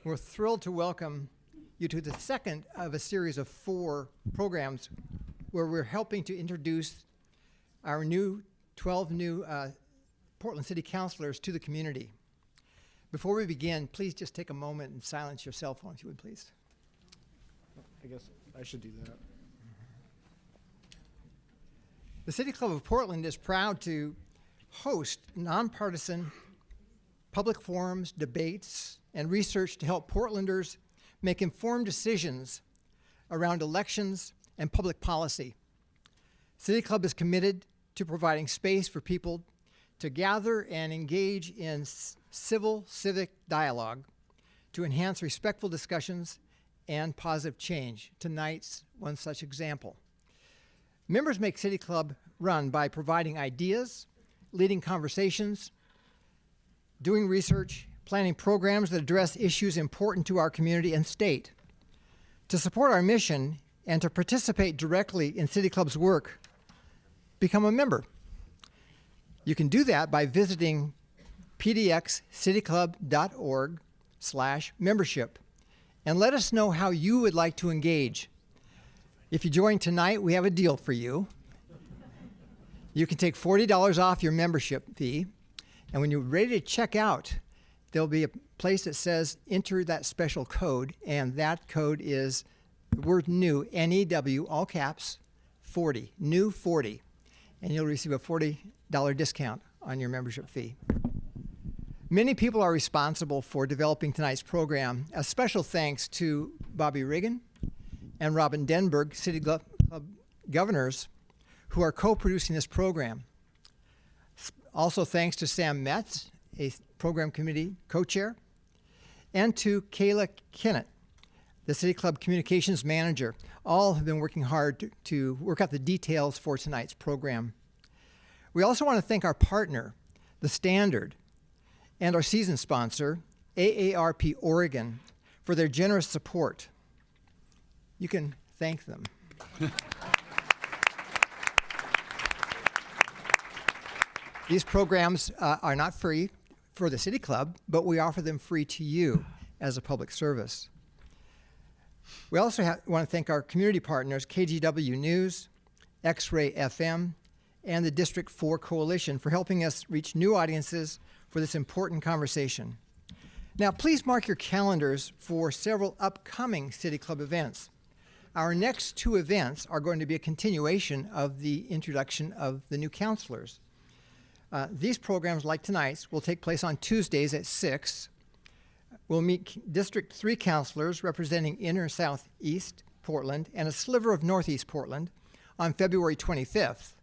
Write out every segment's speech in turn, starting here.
We're thrilled to welcome you to the second of a series of 4 programs where we're helping to introduce our 12 new Portland City Councilors to the community. Before we begin, please just take a moment and silence your cell phone, if you would, please. I guess I should do that. The City Club of Portland is proud to host nonpartisan public forums, debates, and research to help Portlanders make informed decisions around elections and public policy. City Club is committed to providing space for people to gather and engage in civic dialogue to enhance respectful discussions and positive change. Tonight's one such example. Members make City Club run by providing ideas, leading conversations, doing research, planning programs that address issues important to our community and state. To support our mission and to participate directly in City Club's work, become a member. You can do that by visiting pdxcityclub.org/membership and let us know how you would like to engage. If you join tonight, we have a deal for you. You can take $40 off your membership fee, and when you're ready to check out, there'll be a place that says enter that special code, and that code is the word new, N-E-W, all caps, 40, new 40, and you'll receive a $40 discount on your membership fee. Many people are responsible for developing tonight's program. A special thanks to Bobby Reagan and Robin Denberg, City Club governors, who are co-producing this program. Also thanks to Sam Metz, a program committee co-chair, and to Kayla Kennett, the City Club communications manager. All have been working hard to work out the details for tonight's program. We also want to thank our partner, The Standard, and our season sponsor, AARP Oregon, for their generous support. You can thank them. These programs are not free for the City Club, but we offer them free to you as a public service. We also want to thank our community partners, KGW News, X-Ray FM, and the District 4 Coalition for helping us reach new audiences for this important conversation. Now, please mark your calendars for several upcoming City Club events. Our next 2 events are going to be a continuation of the introduction of the new councilors. These programs, like tonight's, will take place on Tuesdays at 6. We'll meet District 3 councilors representing Inner Southeast Portland and a sliver of Northeast Portland on February 25th.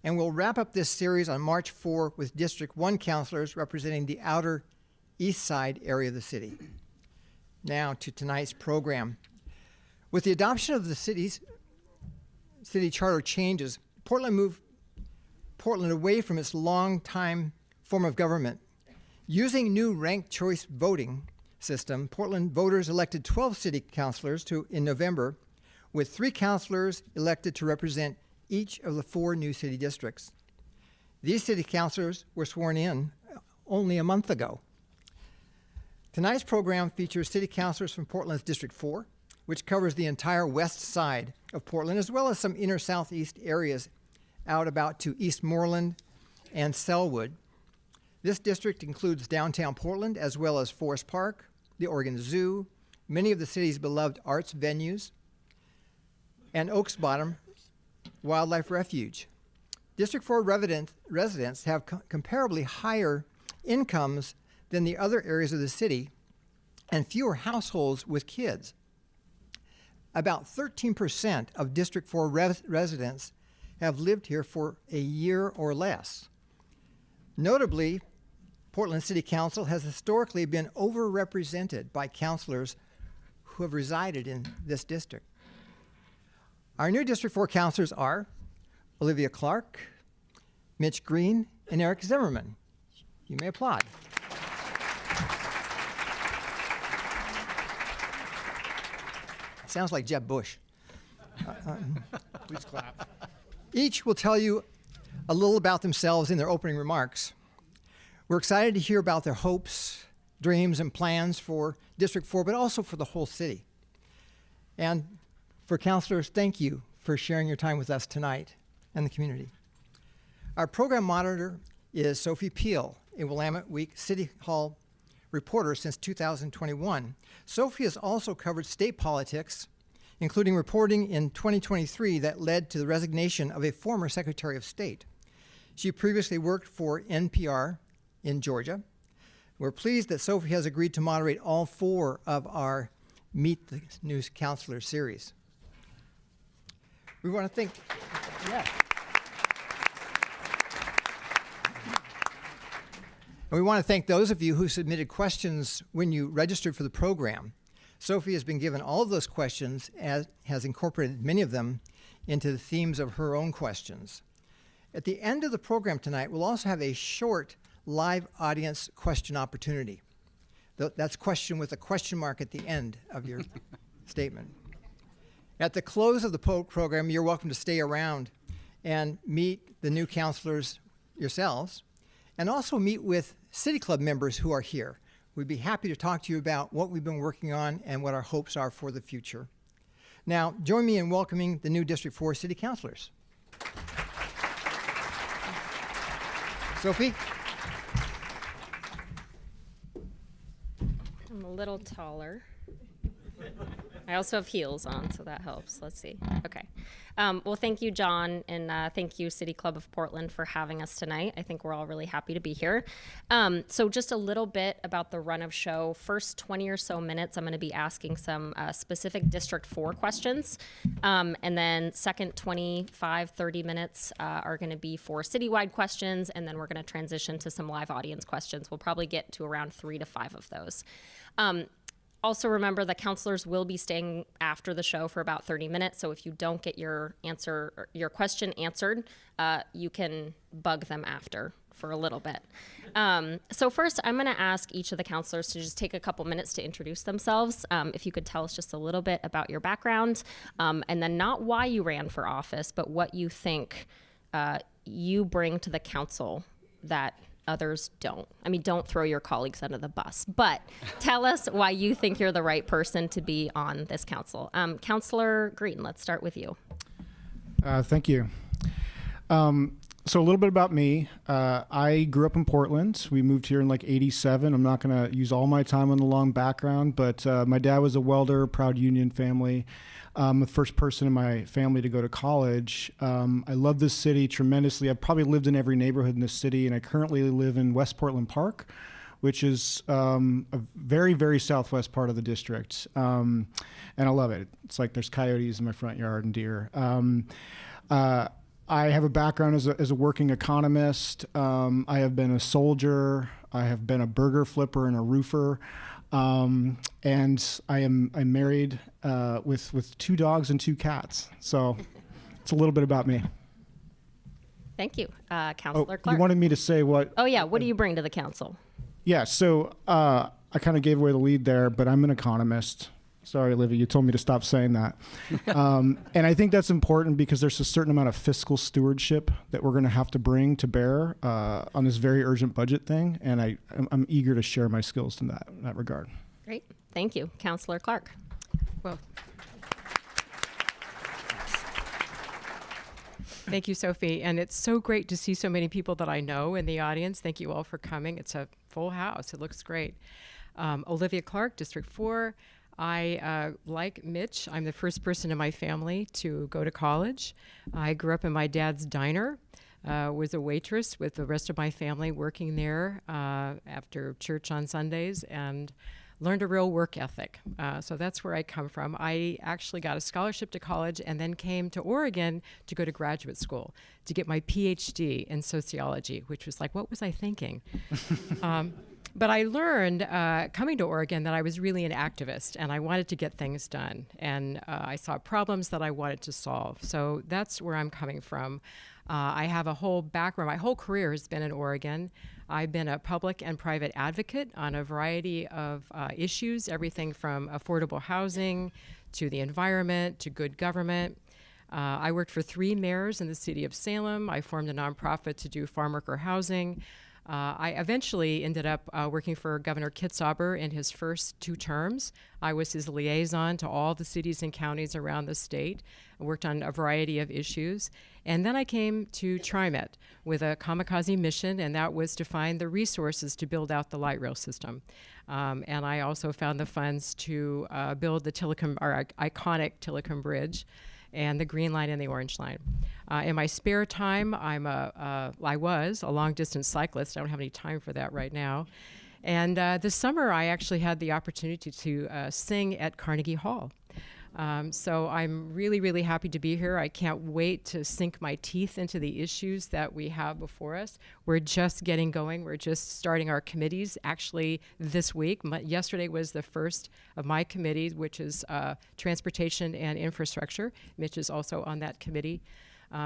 And we'll wrap up this series on March 4 with District 1 councilors representing the outer east side area of the city. Now to tonight's program. With the adoption of the city charter changes, Portland moved Portland away from its long-time form of government. Using new ranked choice voting system, Portland voters elected 12 city councilors in November, with 3 councilors elected to represent each of the 4 new city districts. These city councilors were sworn in only a month ago. Tonight's program features city councilors from Portland's District 4, which covers the entire west side of Portland, as well as some inner southeast areas out about to Eastmoreland and Selwood. This district includes downtown Portland, as well as Forest Park, the Oregon Zoo, many of the city's beloved arts venues, and Oaks Bottom Wildlife Refuge. District 4 residents have comparably higher incomes than the other areas of the city and fewer households with kids. About 13% of District 4 residents have lived here for a year or less. Notably, Portland City Council has historically been overrepresented by councilors who have resided in this district. Our new District 4 councilors are Olivia Clark, Mitch Green, and Eric Zimmerman. You may applaud. Sounds like Jeb Bush. Please clap. Each will tell you a little about themselves in their opening remarks. We're excited to hear about their hopes, dreams, and plans for District 4, but also for the whole city. And for councilors, thank you for sharing your time with us tonight and the community. Our program monitor is Sophie Peel, a Willamette Week City Hall reporter since 2021. Sophie has also covered state politics, including reporting in 2023 that led to the resignation of a former Secretary of State. She previously worked for NPR in Georgia. We're pleased that Sophie has agreed to moderate all 4 of our Meet the New Counselor series. We want to thank, And we want to thank those of you who submitted questions when you registered for the program. Sophie has been given all of those questions and has incorporated many of them into the themes of her own questions. At the end of the program tonight, we'll also have a short live audience question opportunity. That's question with a question mark at the end of your statement. At the close of the program, you're welcome to stay around and meet the new counselors yourselves, and also meet with City Club members who are here. We'd be happy to talk to you about what we've been working on and what our hopes are for the future. Now, join me in welcoming the new District 4 City Councilors. Sophie? I'm a little taller. I also have heels on, so that helps. Let's see. Okay. Well, thank you, John, and thank you, City Club of Portland, for having us tonight. I think we're all really happy to be here. So just a little bit about the run of show. First 20 or so minutes, I'm going to be asking some specific District 4 questions. And then second 25, 30 minutes are going to be for citywide questions, and then we're going to transition to some live audience questions. We'll probably get to around 3 to 5 of those. Also remember that counselors will be staying after the show for about 30 minutes. So if you don't get your question answered, you can bug them after for a little bit. So first, I'm going to ask each of the counselors to just take a couple minutes to introduce themselves. If you could tell us just a little bit about your background, and then not why you ran for office, but what you think you bring to the council that others don't. I mean, don't throw your colleagues under the bus, but tell us why you think you're the right person to be on this council. Councilor Green, let's start with you. Thank you. So a little bit about me. I grew up in Portland. We moved here in like '87. I'm not going to use all my time on the long background, but my dad was a welder, proud union family. I'm the first person in my family to go to college. I love this city tremendously. I've probably lived in every neighborhood in this city, and I currently live in West Portland Park, which is a very, very southwest part of the district. And I love it. It's like there's coyotes in my front yard and deer. I have a background as a working economist. I have been a soldier. I have been a burger flipper and a roofer. And I'm married with 2 dogs and 2 cats. So it's a little bit about me. Thank you. Councilor Clark. You wanted me to say what? Oh, yeah. What do you bring to the council? Yeah, so I kind of gave away the lead there, but I'm an economist. Sorry, Olivia, you told me to stop saying that. And I think that's important because there's a certain amount of fiscal stewardship that we're going to have to bring to bear on this very urgent budget thing. And I'm eager to share my skills in that regard. Great. Thank you. Councilor Clark. Well, thank you, Sophie. And it's so great to see so many people that I know in the audience. Thank you all for coming. It's a full house. It looks great. Olivia Clark, District 4. I, like Mitch, I'm the first person in my family to go to college. I grew up in my dad's diner, was a waitress with the rest of my family working there after church on Sundays, and learned a real work ethic. So that's where I come from. I actually got a scholarship to college and then came to Oregon to go to graduate school to get my PhD in sociology, which was like, what was I thinking? But I learned coming to Oregon that I was really an activist and I wanted to get things done. And I saw problems that I wanted to solve. So that's where I'm coming from. I have a whole background. My whole career has been in Oregon. I've been a public and private advocate on a variety of issues, everything from affordable housing to the environment to good government. I worked for 3 mayors in the city of Salem. I formed a nonprofit to do farm worker housing. I eventually ended up working for Governor Kitzhaber in his first 2 terms. I was his liaison to all the cities and counties around the state. I worked on a variety of issues. And then I came to TriMet with a kamikaze mission, and that was to find the resources to build out the light rail system. And I also found the funds to build the iconic Tillicum Bridge and the Green Line and the Orange Line. In my spare time, I was a long-distance cyclist. I don't have any time for that right now. And this summer, I actually had the opportunity to sing at Carnegie Hall. So I'm really, really happy to be here. I can't wait to sink my teeth into the issues that we have before us. We're just getting going. We're just starting our committees actually this week. Yesterday was the first of my committees, which is transportation and infrastructure. Mitch is also on that committee.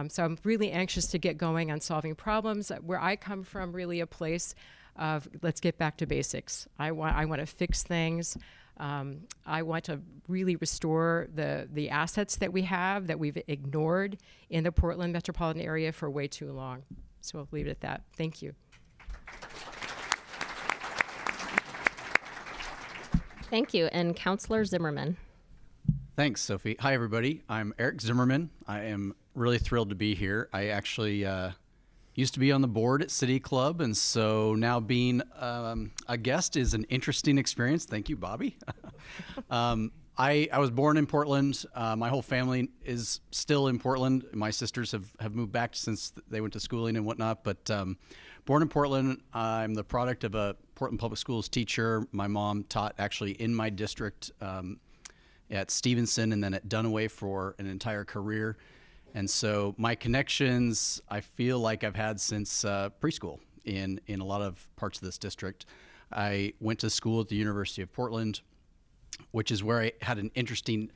So I'm really anxious to get going on solving problems. Where I come from, really a place of let's get back to basics. I want to fix things. I want to really restore the assets that we have that we've ignored in the Portland metropolitan area for way too long. So I'll leave it at that. Thank you. Thank you. And Councilor Zimmerman. Thanks, Sophie. Hi, everybody. I'm Eric Zimmerman. I am really thrilled to be here. I actually used to be on the board at City Club, and so now being a guest is an interesting experience. Thank you, Bobby. I was born in Portland. My whole family is still in Portland. My sisters have moved back since they went to schooling and whatnot, but born in Portland. I'm the product of a Portland Public Schools teacher. My mom taught actually in my district at Stevenson and then at Dunaway for an entire career. And so my connections, I feel like I've had since preschool in a lot of parts of this district. I went to school at the University of Portland, which is where I had an interesting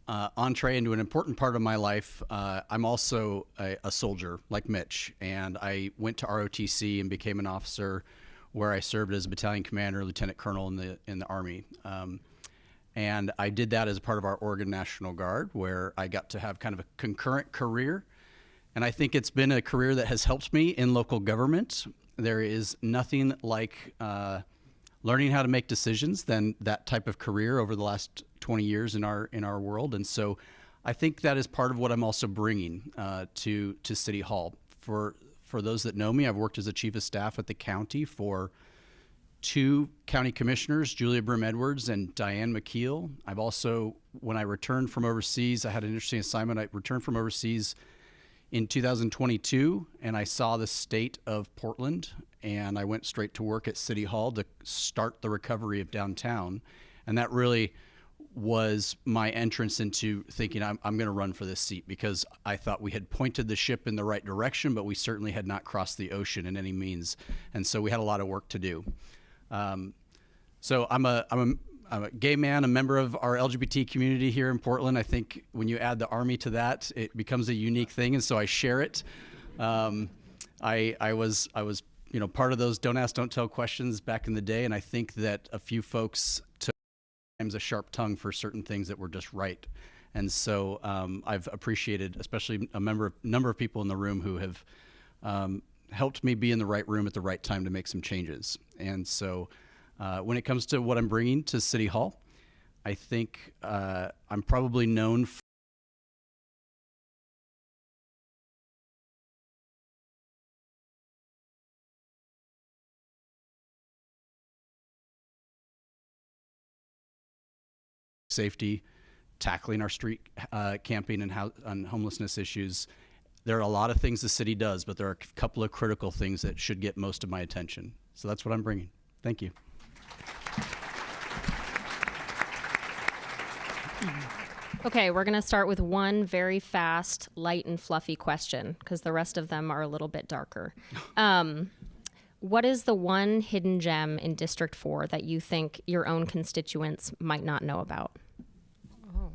entree into an important part of my life. I'm also a soldier like Mitch, and I went to ROTC and became an officer where I served as a battalion commander, lieutenant colonel in the Army. And I did that as a part of our Oregon National Guard, where I got to have kind of a concurrent career. And I think it's been a career that has helped me in local government. There is nothing like learning how to make decisions than that type of career over the last 20 years in our world. And so I think that is part of what I'm also bringing to City Hall. For those that know me, I've worked as a chief of staff at the county for 2 county commissioners, Julia Brim-Edwards and Diane McKeel. I've also, when I returned from overseas, I had an interesting assignment. I returned from overseas in 2022, and I saw the state of Portland, and I went straight to work at City Hall to start the recovery of downtown. And that really was my entrance into thinking I'm going to run for this seat, because I thought we had pointed the ship in the right direction, but we certainly had not crossed the ocean in any means. And so we had a lot of work to do. So I'm a gay man, a member of our LGBT community here in Portland. I think when you add the Army to that, it becomes a unique thing, and so I share it. I was part of those don't ask, don't tell questions back in the day, and I think that a few folks took sometimes a sharp tongue for certain things that were just right. And so I've appreciated, especially a number of people in the room who have helped me be in the right room at the right time to make some changes. And so when it comes to what I'm bringing to City Hall, I think I'm probably known for safety, tackling our street camping and homelessness issues. There are a lot of things the city does, but there are a couple of critical things that should get most of my attention. So that's what I'm bringing. Thank you. Okay, we're going to start with one very fast, light and fluffy question, because the rest of them are a little bit darker. What is the one hidden gem in District 4 that you think your own constituents might not know about? Oh.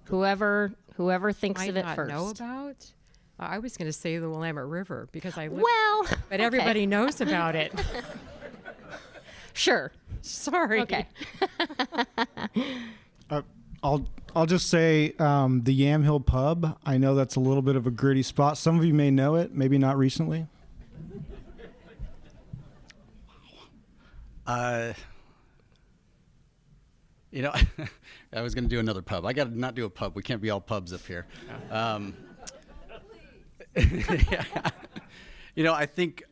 Whoever thinks of it first. Might not know about? I was going to say the Willamette River, because I live, Well, but everybody knows about it. Sure. Sorry. Okay. I'll just say the Yamhill Pub. I know that's a little bit of a gritty spot. Some of you may know it, maybe not recently. You know, I was going to do another pub. I got to not do a pub. We can't be all pubs up here. Yeah. You know, I think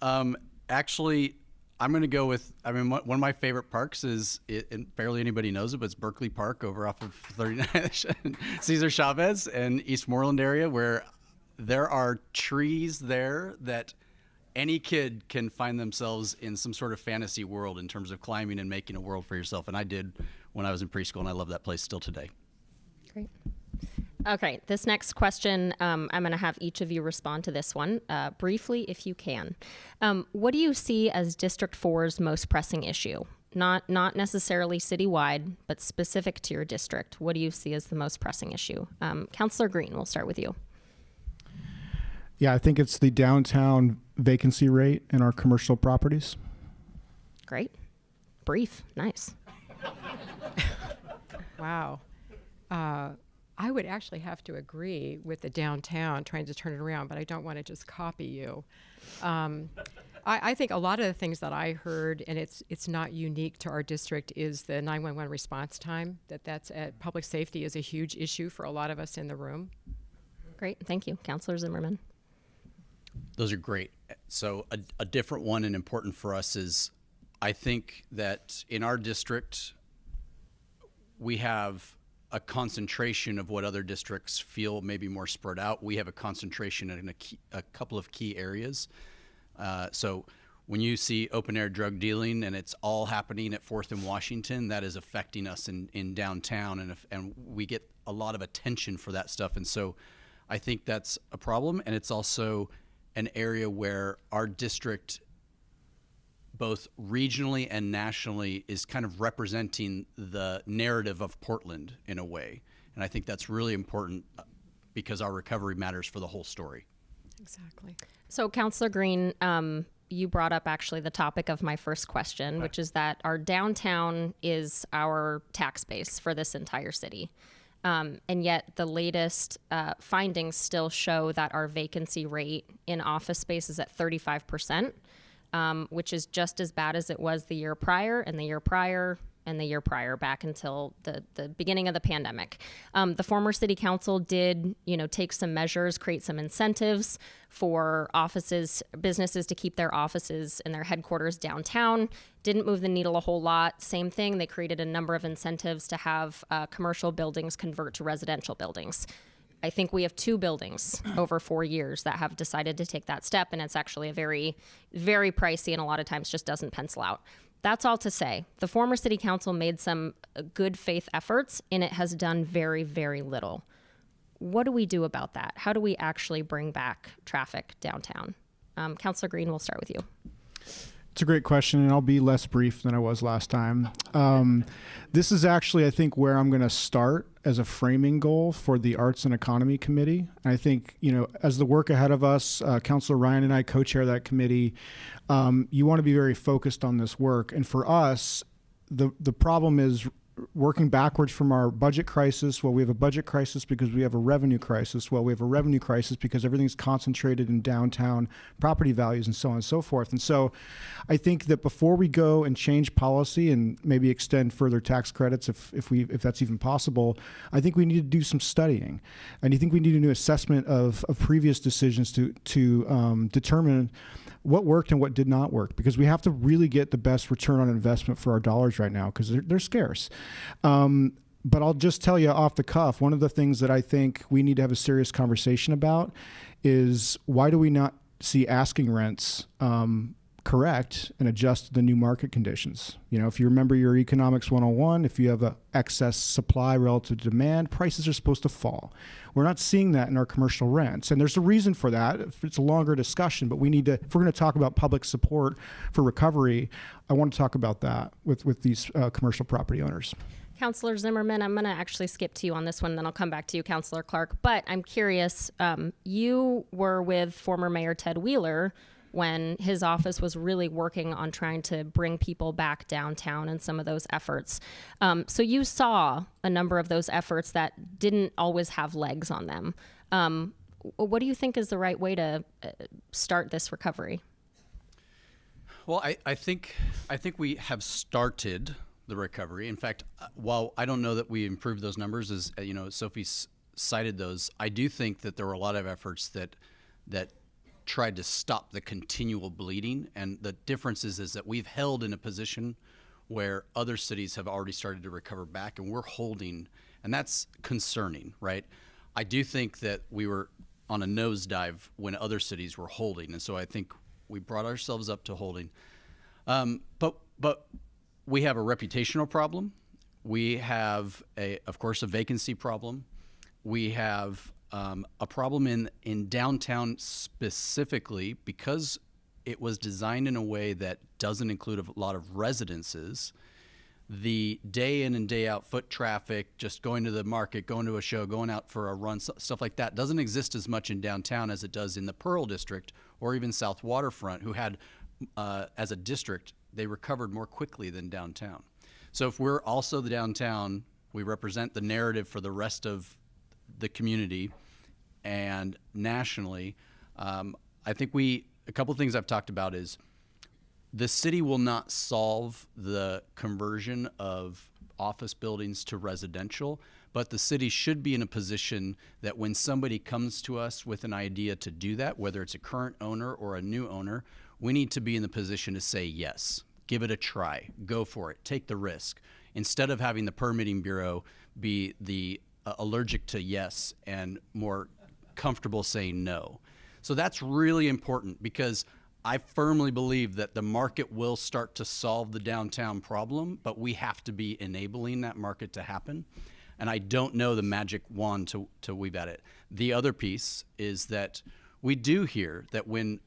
actually I'm going to go with, I mean, one of my favorite parks is, and barely anybody knows it, but it's Berkeley Park over off of 39 Cesar Chavez and Eastmoreland area, where there are trees there that any kid can find themselves in some sort of fantasy world in terms of climbing and making a world for yourself. And I did when I was in preschool, and I love that place still today. Great. Okay, this next question, I'm going to have each of you respond to this one briefly, if you can. What do you see as District 4's most pressing issue? Not necessarily citywide, but specific to your district. What do you see as the most pressing issue? Councilor Green, we'll start with you. Yeah, I think it's the downtown vacancy rate in our commercial properties. Great. Brief. Nice. Wow. I would actually have to agree with the downtown trying to turn it around, but I don't want to just copy you. I think a lot of the things that I heard, and it's not unique to our district, is the 911 response time. That's at public safety is a huge issue for a lot of us in the room. Great. Thank you. Councilor Zimmerman. Those are great. So a different one and important for us is, I think that in our district, we have a concentration of what other districts feel maybe more spread out. We have a concentration in a couple of key areas. So when you see open air drug dealing and it's all happening at 4th and Washington, that is affecting us in downtown, and we get a lot of attention for that stuff. And so I think that's a problem, and it's also an area where our district, both regionally and nationally, is kind of representing the narrative of Portland in a way. And I think that's really important because our recovery matters for the whole story. Exactly. So, Councilor Green, you brought up actually the topic of my first question, which is that our downtown is our tax base for this entire city. And yet the latest findings still show that our vacancy rate in office space is at 35%. Which is just as bad as it was the year prior and the year prior and the year prior, back until the beginning of the pandemic. The former city council did, take some measures, create some incentives for businesses to keep their offices and their headquarters downtown. Didn't move the needle a whole lot. Same thing, they created a number of incentives to have commercial buildings convert to residential buildings. I think we have 2 buildings over 4 years that have decided to take that step, and it's actually a very, very pricey and a lot of times just doesn't pencil out. That's all to say, the former city council made some good faith efforts, and it has done very, very little. What do we do about that? How do we actually bring back traffic downtown? Councilor Green, we'll start with you. It's a great question, and I'll be less brief than I was last time. This is actually, I think, where I'm going to start as a framing goal for the Arts and Economy Committee. And I think, as the work ahead of us, Councilor Ryan and I co-chair that committee, you want to be very focused on this work. And for us, the problem is working backwards from our budget crisis. Well, we have a budget crisis because we have a revenue crisis. Well, we have a revenue crisis because everything's concentrated in downtown property values and so on and so forth. And so I think that before we go and change policy and maybe extend further tax credits, if that's even possible, I think we need to do some studying. And I think we need a new assessment of previous decisions to determine what worked and what did not work, because we have to really get the best return on investment for our dollars right now, because they're scarce. But I'll just tell you off the cuff, one of the things that I think we need to have a serious conversation about is, why do we not see asking rents correct and adjust to the new market conditions? If you remember your economics 101, if you have an excess supply relative to demand, prices are supposed to fall. We're not seeing that in our commercial rents. And there's a reason for that. It's a longer discussion, but we need to, if we're going to talk about public support for recovery, I want to talk about that with these commercial property owners. Councilor Zimmerman, I'm going to actually skip to you on this one, then I'll come back to you, Councilor Clark. But I'm curious, you were with former Mayor Ted Wheeler when his office was really working on trying to bring people back downtown and some of those efforts. So you saw a number of those efforts that didn't always have legs on them. What do you think is the right way to start this recovery? Well, I think we have started the recovery. In fact, while I don't know that we improved those numbers, as Sophie cited those, I do think that there were a lot of efforts that tried to stop the continual bleeding. And the difference is that we've held in a position where other cities have already started to recover back, and we're holding, and that's concerning, right? I do think that we were on a nosedive when other cities were holding, and so I think we brought ourselves up to holding. But we have a reputational problem. We have, of course, a vacancy problem. We have a problem in downtown specifically because it was designed in a way that doesn't include a lot of residences. The day in and day out foot traffic, just going to the market, going to a show, going out for a run, stuff like that doesn't exist as much in downtown as it does in the Pearl District or even South Waterfront, who had, as a district, they recovered more quickly than downtown. So if we're also the downtown, we represent the narrative for the rest of the community and nationally. I think a couple of things I've talked about is the city will not solve the conversion of office buildings to residential, but the city should be in a position that when somebody comes to us with an idea to do that, whether it's a current owner or a new owner, we need to be in the position to say yes, give it a try, go for it, take the risk, instead of having the permitting bureau be the allergic to yes and more comfortable saying no. So that's really important, because I firmly believe that the market will start to solve the downtown problem, but we have to be enabling that market to happen. And I don't know the magic wand to weave at it. The other piece is that we do hear that when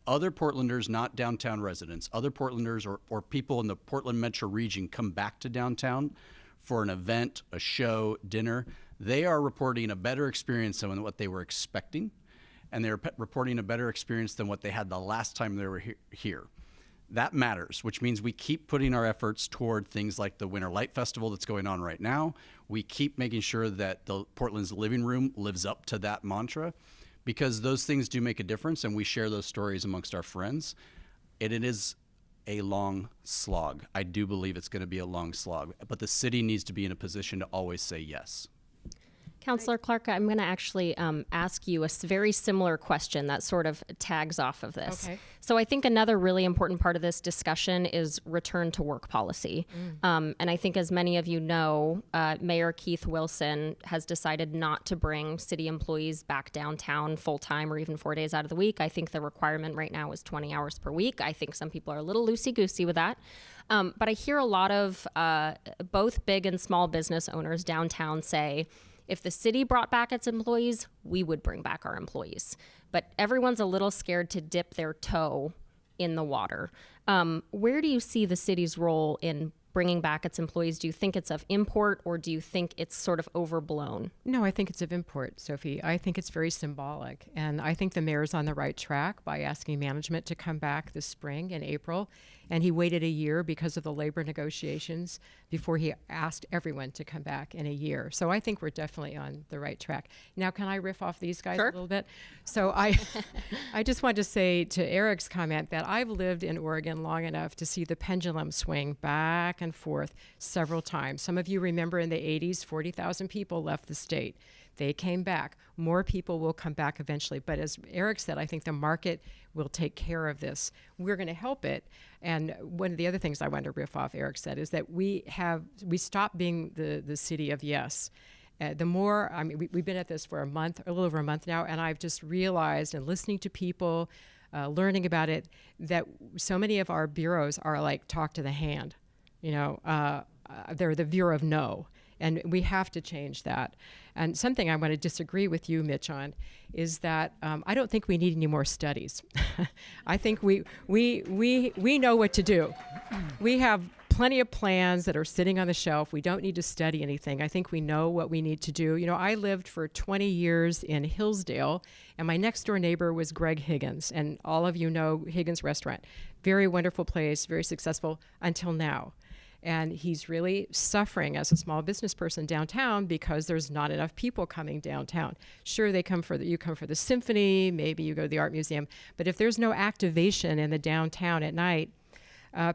other Portlanders, not downtown residents, other Portlanders or people in the Portland metro region come back to downtown for an event, a show, dinner, they are reporting a better experience than what they were expecting. And they're reporting a better experience than what they had the last time they were here. That matters, which means we keep putting our efforts toward things like the Winter Light Festival that's going on right now. We keep making sure that the Portland's Living Room lives up to that mantra, because those things do make a difference, and we share those stories amongst our friends. And it is a long slog. I do believe it's going to be a long slog, but the city needs to be in a position to always say yes. Councilor Clark, I'm going to actually ask you a very similar question that sort of tags off of this. Okay. So I think another really important part of this discussion is return to work policy. And I think, as many of you know, Mayor Keith Wilson has decided not to bring city employees back downtown full-time or even 4 days out of the week. I think the requirement right now is 20 hours per week. I think some people are a little loosey-goosey with that. But I hear a lot of both big and small business owners downtown say, if the city brought back its employees, we would bring back our employees. But everyone's a little scared to dip their toe in the water. Where do you see the city's role in bringing back its employees? Do you think it's of import, or do you think it's sort of overblown? No, I think it's of import, Sophie. I think it's very symbolic. And I think the mayor's on the right track by asking management to come back this spring in April. And he waited a year because of the labor negotiations before he asked everyone to come back in a year. So I think we're definitely on the right track. Now, can I riff off these guys Sure. a little bit? So I just want to say to Eric's comment that I've lived in Oregon long enough to see the pendulum swing back and forth several times. Some of you remember in the 80s, 40,000 people left the state. They came back. More people will come back eventually. But as Eric said, I think the market will take care of this. We're going to help it. And one of the other things I want to riff off Eric said is that we stopped being the city of yes. The more, I mean, we've been at this for a little over a month now, and I've just realized, and listening to people, learning about it, that so many of our bureaus are like talk to the hand. They're the bureau of no. And we have to change that. And something I want to disagree with you, Mitch, on is that I don't think we need any more studies. I think we know what to do. We have plenty of plans that are sitting on the shelf. We don't need to study anything. I think we know what we need to do. I lived for 20 years in Hillsdale, and my next door neighbor was Greg Higgins. And all of you know Higgins Restaurant. Very wonderful place, very successful until now. And he's really suffering as a small business person downtown because there's not enough people coming downtown. Sure, you come for the symphony, maybe you go to the art museum, but if there's no activation in the downtown at night,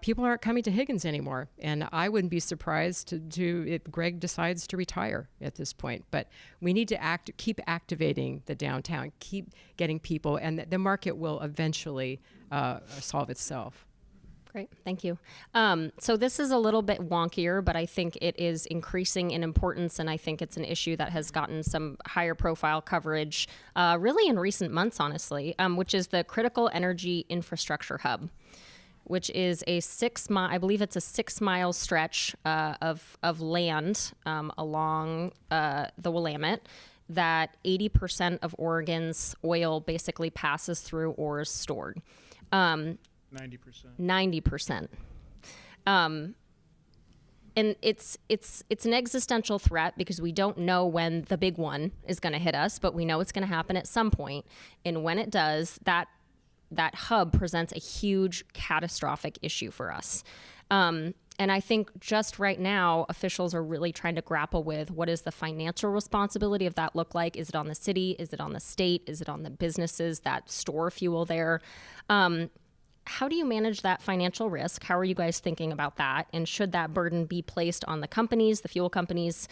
people aren't coming to Higgins anymore. And I wouldn't be surprised if Greg decides to retire at this point. But we need to keep activating the downtown, keep getting people, and the market will eventually solve itself. Great, thank you. So this is a little bit wonkier, but I think it is increasing in importance, and I think it's an issue that has gotten some higher profile coverage really in recent months, honestly, which is the Critical Energy Infrastructure Hub, which is a 6-mile stretch of land along the Willamette that 80% of Oregon's oil basically passes through or is stored. 90%. And it's an existential threat because we don't know when the big one is going to hit us, but we know it's going to happen at some point. And when it does, that hub presents a huge catastrophic issue for us. And I think just right now, officials are really trying to grapple with what is the financial responsibility of that look like? Is it on the city? Is it on the state? Is it on the businesses that store fuel there? How do you manage that financial risk? How are you guys thinking about that? And should that burden be placed on the companies, the fuel companies,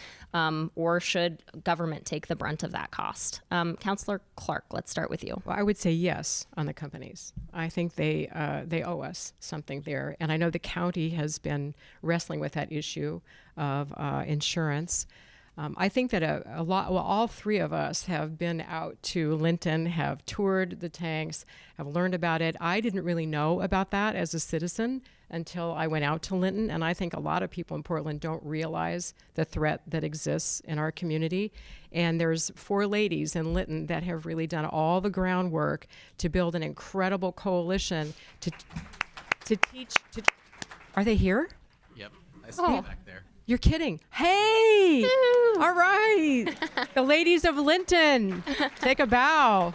or should government take the brunt of that cost? Councilor Clark, let's start with you. Well, I would say yes on the companies. I think they owe us something there. And I know the county has been wrestling with that issue of insurance. I think that all three of us have been out to Linton, have toured the tanks, have learned about it. I didn't really know about that as a citizen until I went out to Linton, and I think a lot of people in Portland don't realize the threat that exists in our community. And there's 4 ladies in Linton that have really done all the groundwork to build an incredible coalition to teach. Are they here? Yep, I see you back there. You're kidding. Hey! Ooh. All right. The ladies of Linton, take a bow.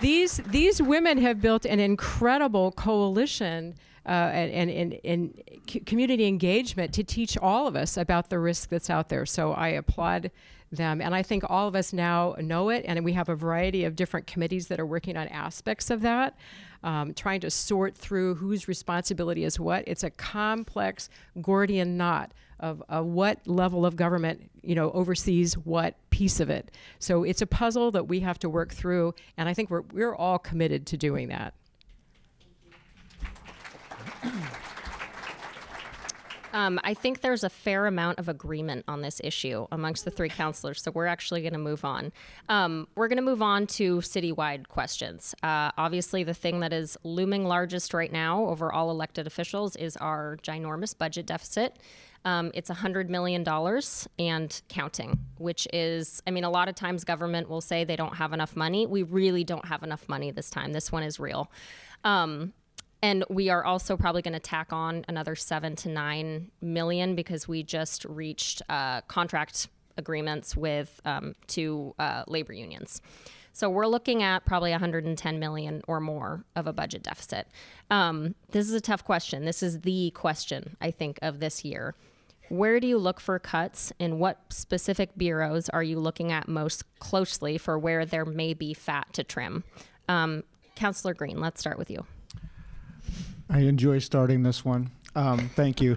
These women have built an incredible coalition and community engagement to teach all of us about the risk that's out there. So I applaud them. And I think all of us now know it. And we have a variety of different committees that are working on aspects of that. Trying to sort through whose responsibility is what. It's a complex Gordian knot of what level of government, oversees what piece of it. So it's a puzzle that we have to work through, and I think we're all committed to doing that. I think there's a fair amount of agreement on this issue amongst the 3 councilors, so we're actually going to move on. We're going to move on to citywide questions. Obviously, the thing that is looming largest right now over all elected officials is our ginormous budget deficit. It's $100 million and counting, which is, a lot of times government will say they don't have enough money. We really don't have enough money this time. This one is real. And we are also probably going to tack on another 7 to 9 million because we just reached contract agreements with 2 labor unions. So we're looking at probably 110 million or more of a budget deficit. This is a tough question. This is the question, I think, of this year. Where do you look for cuts, and what specific bureaus are you looking at most closely for where there may be fat to trim? Councilor Green, let's start with you. I enjoy starting this one. Thank you.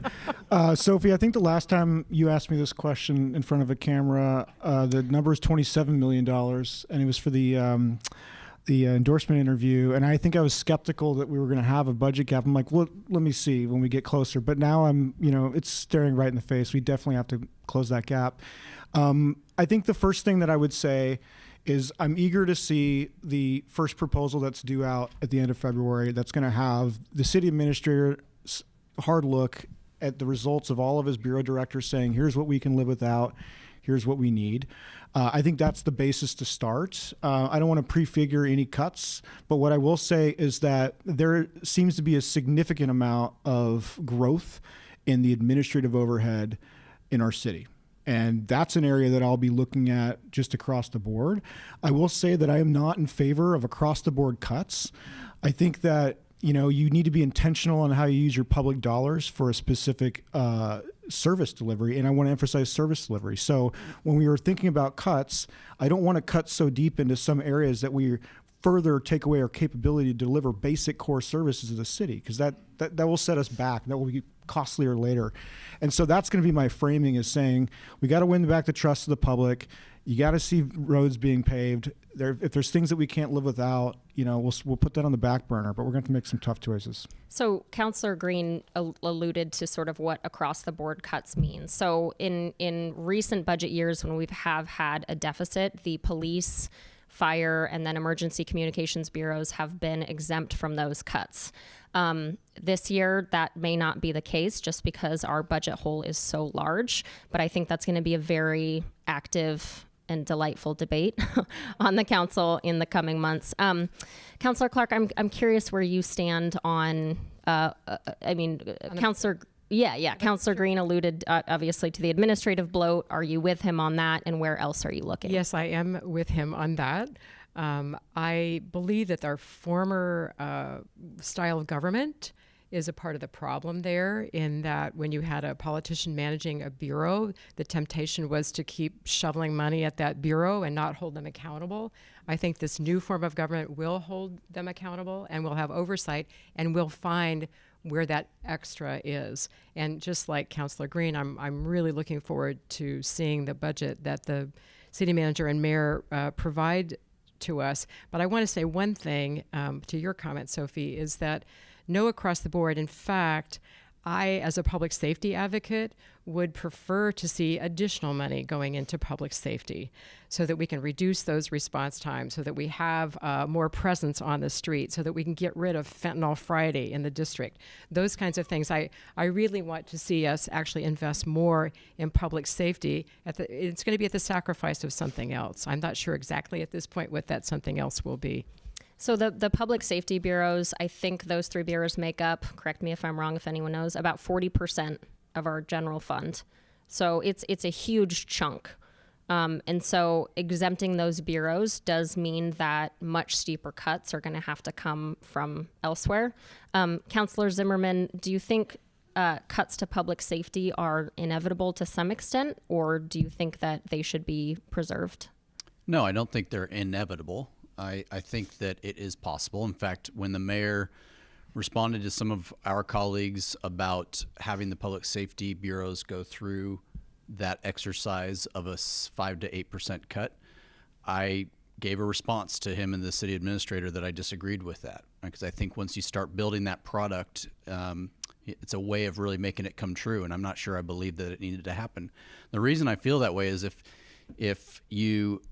Sophie, I think the last time you asked me this question in front of a camera, the number is $27 million, and it was for the endorsement interview. And I think I was skeptical that we were going to have a budget gap. I'm like, well, let me see when we get closer. But now it's staring right in the face. We definitely have to close that gap. I think the first thing that I would say is I'm eager to see the first proposal that's due out at the end of February that's going to have the city administrator's hard look at the results of all of his bureau directors saying, here's what we can live without, here's what we need. I think that's the basis to start. I don't want to prefigure any cuts, but what I will say is that there seems to be a significant amount of growth in the administrative overhead in our city. And that's an area that I'll be looking at just across the board. I will say that I am not in favor of across the board cuts. I think that you need to be intentional on how you use your public dollars for a specific service delivery, and I want to emphasize service delivery. So when we were thinking about cuts, I don't want to cut so deep into some areas that we further take away our capability to deliver basic core services to the city, because that will set us back. That will be costlier later. And so that's going to be my framing, is saying we got to win back the trust of the public. You got to see roads being paved. If there's things that we can't live without, we'll put that on the back burner, but we're going to make some tough choices. So Councilor Green alluded to sort of what across the board cuts mean. So in recent budget years, when we have had a deficit, the police, fire, and then emergency communications bureaus have been exempt from those cuts. This year, that may not be the case just because our budget hole is so large, but I think that's going to be a very active and delightful debate on the council in the coming months. Councilor Clark, I'm curious where you stand on, Councilor Green alluded obviously to the administrative bloat. Are you with him on that, and where else are you looking? Yes, I am with him on that. I believe that our former style of government is a part of the problem there, in that when you had a politician managing a bureau, the temptation was to keep shoveling money at that bureau and not hold them accountable. I think this new form of government will hold them accountable and will have oversight, and will find where that extra is. And just like Councilor Green, I'm really looking forward to seeing the budget that the city manager and mayor provide to us. But I want to say one thing to your comment, Sophie, is that no across the board. In fact, I, as a public safety advocate, would prefer to see additional money going into public safety so that we can reduce those response times, so that we have more presence on the street, so that we can get rid of Fentanyl Friday in the district. Those kinds of things. I really want to see us actually invest more in public safety. It's going to be at the sacrifice of something else. I'm not sure exactly at this point what that something else will be. So the public safety bureaus, I think those three bureaus make up, correct me if I'm wrong, if anyone knows, about 40% of our general fund. So it's a huge chunk. And so exempting those bureaus does mean that much steeper cuts are going to have to come from elsewhere. Councilor Zimmerman, do you think cuts to public safety are inevitable to some extent, or do you think that they should be preserved? No, I don't think they're inevitable. I think that it is possible. In fact, when the mayor responded to some of our colleagues about having the public safety bureaus go through that exercise of a 5 to 8% cut, I gave a response to him and the city administrator that I disagreed with that, because I think once you start building that product, it's a way of really making it come true, and I'm not sure I believe that it needed to happen. The reason I feel that way is if you,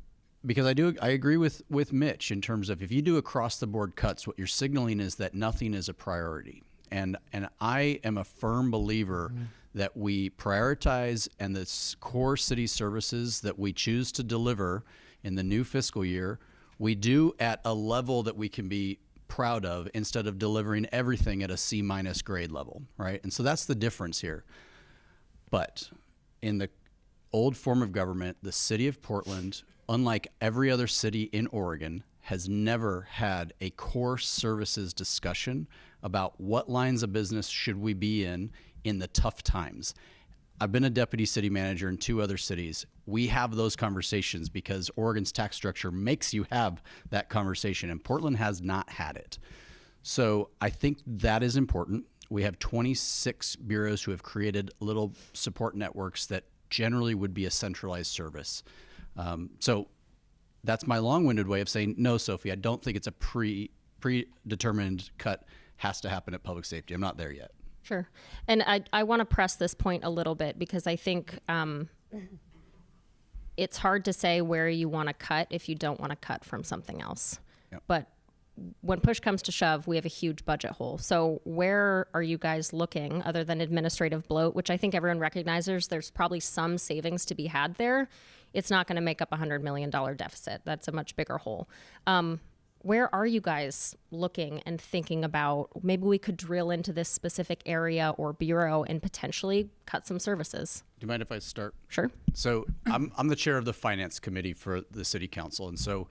because I agree with Mitch in terms of, if you do across the board cuts, what you're signaling is that nothing is a priority. And I am a firm believer that we prioritize, and the core city services that we choose to deliver in the new fiscal year, we do at a level that we can be proud of, instead of delivering everything at a C- grade level, right? And so that's the difference here. But in the old form of government, the city of Portland, unlike every other city in Oregon, has never had a core services discussion about what lines of business should we be in the tough times. I've been a deputy city manager in 2 other cities. We have those conversations because Oregon's tax structure makes you have that conversation, and Portland has not had it. So I think that is important. We have 26 bureaus who have created little support networks that generally would be a centralized service. So that's my long-winded way of saying, no, Sophie, I don't think it's a predetermined cut has to happen at public safety. I'm not there yet. Sure. And I want to press this point a little bit, because I think it's hard to say where you want to cut if you don't want to cut from something else. Yep. But when push comes to shove, we have a huge budget hole. So where are you guys looking, other than administrative bloat, which I think everyone recognizes there's probably some savings to be had there? It's not going to make up a $100 million deficit. That's a much bigger hole. Where are you guys looking and thinking about, maybe we could drill into this specific area or bureau and potentially cut some services? Do you mind if I start? Sure. So I'm the chair of the finance committee for the city council. And so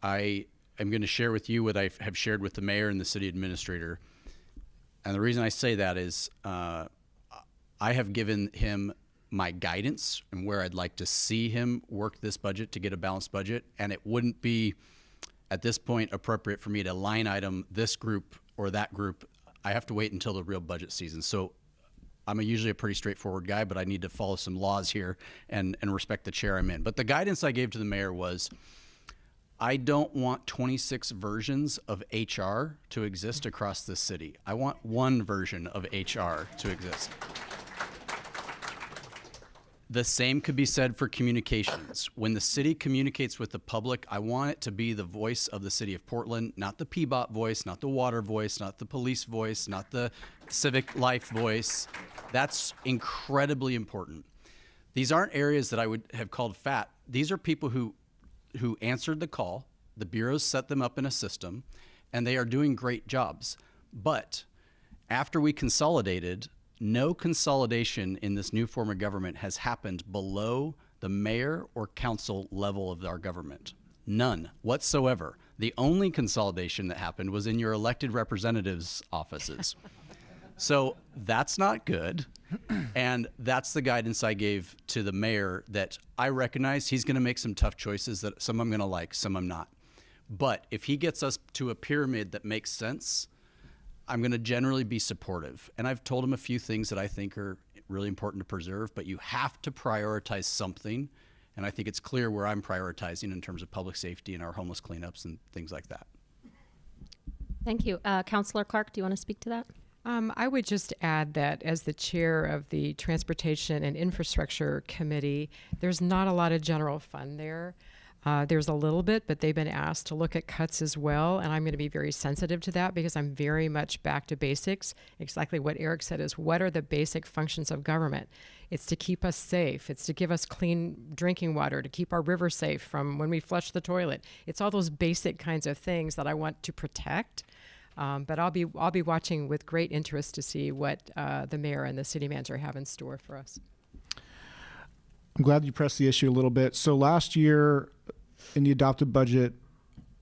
I am going to share with you what I have shared with the mayor and the city administrator. And the reason I say that is I have given him my guidance and where I'd like to see him work this budget to get a balanced budget. And it wouldn't be at this point appropriate for me to line item this group or that group. I have to wait until the real budget season. So I'm usually a pretty straightforward guy, but I need to follow some laws here and respect the chair I'm in. But the guidance I gave to the mayor was, I don't want 26 versions of HR to exist across this city. I want one version of HR to exist. The same could be said for communications. When the city communicates with the public, I want it to be the voice of the city of Portland, not the PBOT voice, not the water voice, not the police voice, not the civic life voice. That's incredibly important. These aren't areas that I would have called fat. These are people who answered the call. The bureaus set them up in a system, and they are doing great jobs. But after we consolidated, no consolidation in this new form of government has happened below the mayor or council level of our government. None whatsoever. The only consolidation that happened was in your elected representatives' offices. So that's not good. And that's the guidance I gave to the mayor, that I recognize he's going to make some tough choices that some I'm going to like, some I'm not. But if he gets us to a pyramid that makes sense, I'm going to generally be supportive. And I've told him a few things that I think are really important to preserve, but you have to prioritize something. And I think it's clear where I'm prioritizing in terms of public safety and our homeless cleanups and things like that. Thank you. Councilor Clark, do you want to speak to that? I would just add that as the chair of the Transportation and Infrastructure Committee, there's not a lot of general fund there. There's a little bit, but they've been asked to look at cuts as well, and I'm going to be very sensitive to that because I'm very much back to basics. Exactly what Eric said is, what are the basic functions of government? It's to keep us safe. It's to give us clean drinking water, to keep our river safe from when we flush the toilet. It's all those basic kinds of things that I want to protect. But I'll be watching with great interest to see what the mayor and the city manager have in store for us. I'm glad you pressed the issue a little bit. So last year in the adopted budget,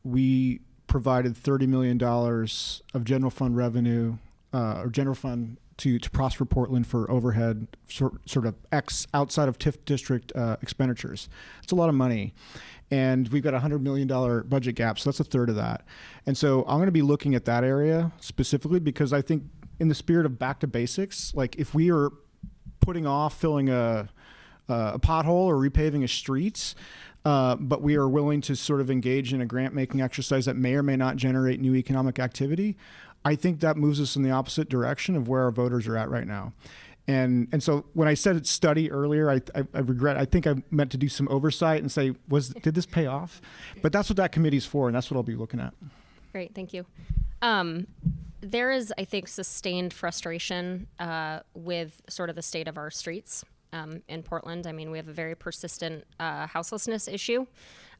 we provided $30 million of general fund revenue or general fund to Prosper Portland for overhead sort of outside of TIF district expenditures. It's a lot of money. And we've got a $100 million budget gap, so that's a third of that. And so I'm going to be looking at that area specifically because I think in the spirit of back to basics, like if we are putting off filling a pothole or repaving a street, but we are willing to sort of engage in a grant-making exercise that may or may not generate new economic activity, I think that moves us in the opposite direction of where our voters are at right now. And so when I said study earlier, I regret, I think I meant to do some oversight and say, did this pay off? But that's what that committee's for, and that's what I'll be looking at. Great, thank you. There is, I think, sustained frustration with sort of the state of our streets in Portland. I mean, we have a very persistent houselessness issue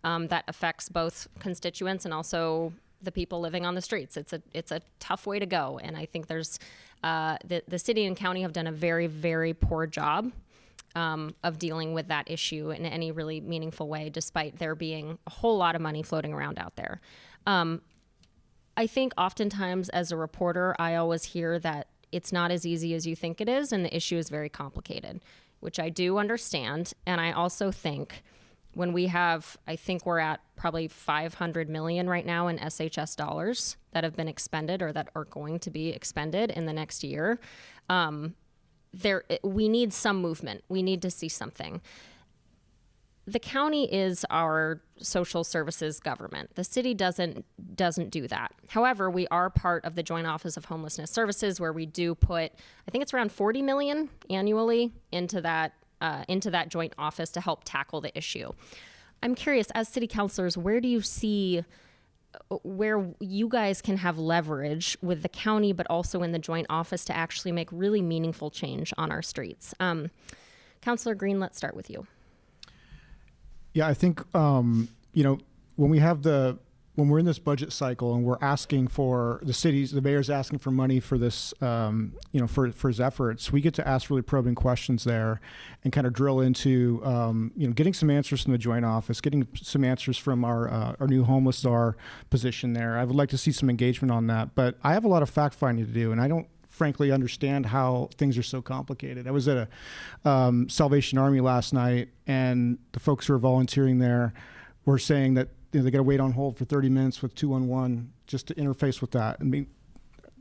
that affects both constituents and also the people living on the streets. It's a tough way to go, and I think there's the city and county have done a very, very poor job of dealing with that issue in any really meaningful way, despite there being a whole lot of money floating around out there. I think oftentimes as a reporter, I always hear that it's not as easy as you think it is, and the issue is very complicated, which I do understand. And I also think when we have, I think we're at probably $500 million right now in SHS dollars that have been expended or that are going to be expended in the next year. We need some movement. We need to see something. The county is our social services government. The city doesn't do that. However, we are part of the Joint Office of Homelessness Services, where we do put, I think it's around $40 million annually into that joint office to help tackle the issue. I'm curious, as city councilors, where do you see where you guys can have leverage with the county, but also in the joint office to actually make really meaningful change on our streets? Councilor Green, let's start with you. Yeah, I think, when we're in this budget cycle and we're asking for the mayor's asking for money for this, for his efforts, we get to ask really probing questions there and kind of drill into, getting some answers from the joint office, getting some answers from our new homeless czar position there. I would like to see some engagement on that, but I have a lot of fact finding to do, and I don't frankly understand how things are so complicated. I was at a Salvation Army last night, and the folks who are volunteering there were saying that they got to wait on hold for 30 minutes with 211 just to interface with that. I mean,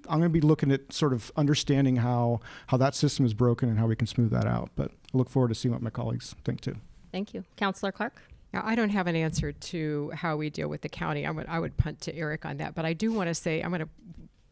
I'm going to be looking at sort of understanding how that system is broken and how we can smooth that out. But I look forward to seeing what my colleagues think too. Thank you. Councilor Clark? Now, I don't have an answer to how we deal with the county. I would punt to Eric on that. But I do want to say, I'm going to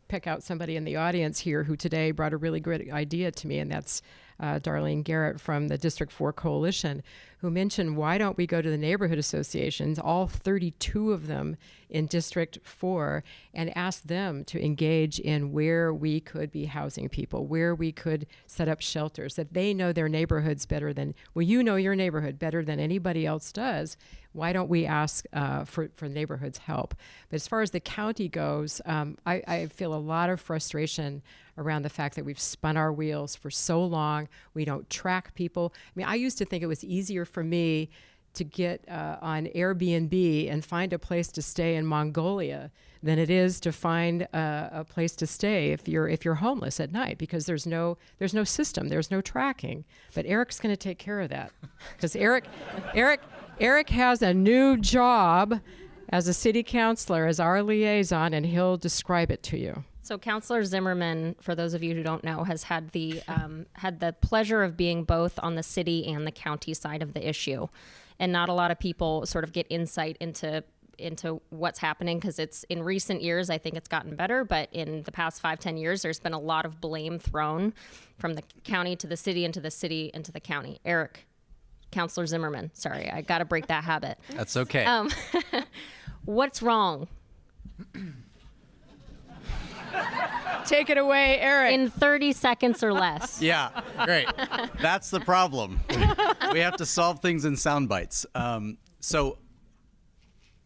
pick out somebody in the audience here who today brought a really great idea to me, and that's Darlene Garrett from the District 4 Coalition, who mentioned, why don't we go to the neighborhood associations, all 32 of them in District 4, and ask them to engage in where we could be housing people, where we could set up shelters, that they know their neighborhoods better than, well, you know your neighborhood better than anybody else does. Why don't we ask for neighborhoods' help? But as far as the county goes, I feel a lot of frustration around the fact that we've spun our wheels for so long. We don't track people. I mean, I used to think it was easier for me to get on Airbnb and find a place to stay in Mongolia than it is to find a place to stay if you're homeless at night, because there's no system, there's no tracking. But Eric's going to take care of that, because Eric has a new job as a city councilor, as our liaison, and he'll describe it to you. So Councilor Zimmerman, for those of you who don't know, has had the pleasure of being both on the city and the county side of the issue. And not a lot of people sort of get insight into what's happening, because it's in recent years, I think it's gotten better, but in the past 5-10 years, there's been a lot of blame thrown from the county to the city and to the city and to the county. Eric, Councilor Zimmerman, sorry, I got to break that habit. That's okay. What's wrong? Take it away, Eric. In 30 seconds or less. Yeah, great. That's the problem. We have to solve things in sound bites. So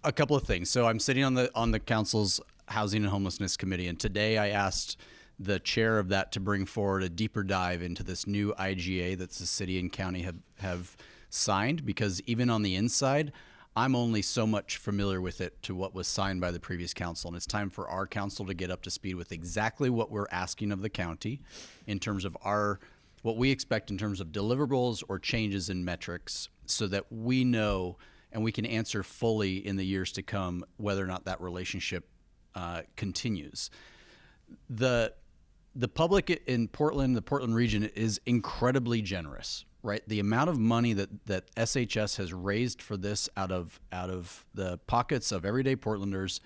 a couple of things. So I'm sitting on the council's Housing and Homelessness Committee, and today I asked the chair of that to bring forward a deeper dive into this new IGA that the city and county have signed, because even on the inside, I'm only so much familiar with it to what was signed by the previous council, and it's time for our council to get up to speed with exactly what we're asking of the county in terms of what we expect in terms of deliverables or changes in metrics, so that we know and we can answer fully in the years to come whether or not that relationship continues. The public in Portland, the Portland region, is incredibly generous. Right, the amount of money that SHS has raised for this out of the pockets of everyday Portlanders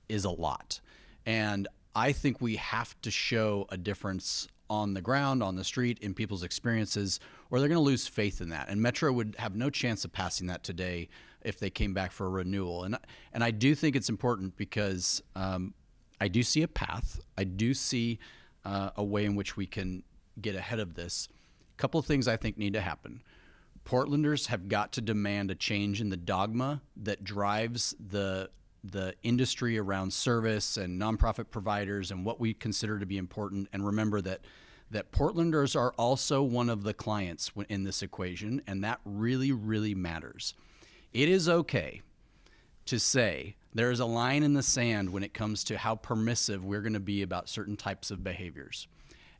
is a lot, and I think we have to show a difference on the ground, on the street, in people's experiences, or they're going to lose faith in that. And Metro would have no chance of passing that today if they came back for a renewal. And I do think it's important, because I do see a path. I do see a way in which we can get ahead of this. Couple of things I think need to happen. Portlanders have got to demand a change in the dogma that drives the industry around service and nonprofit providers and what we consider to be important. And remember that Portlanders are also one of the clients in this equation, and that really, really matters. It is okay to say there is a line in the sand when it comes to how permissive we're going to be about certain types of behaviors.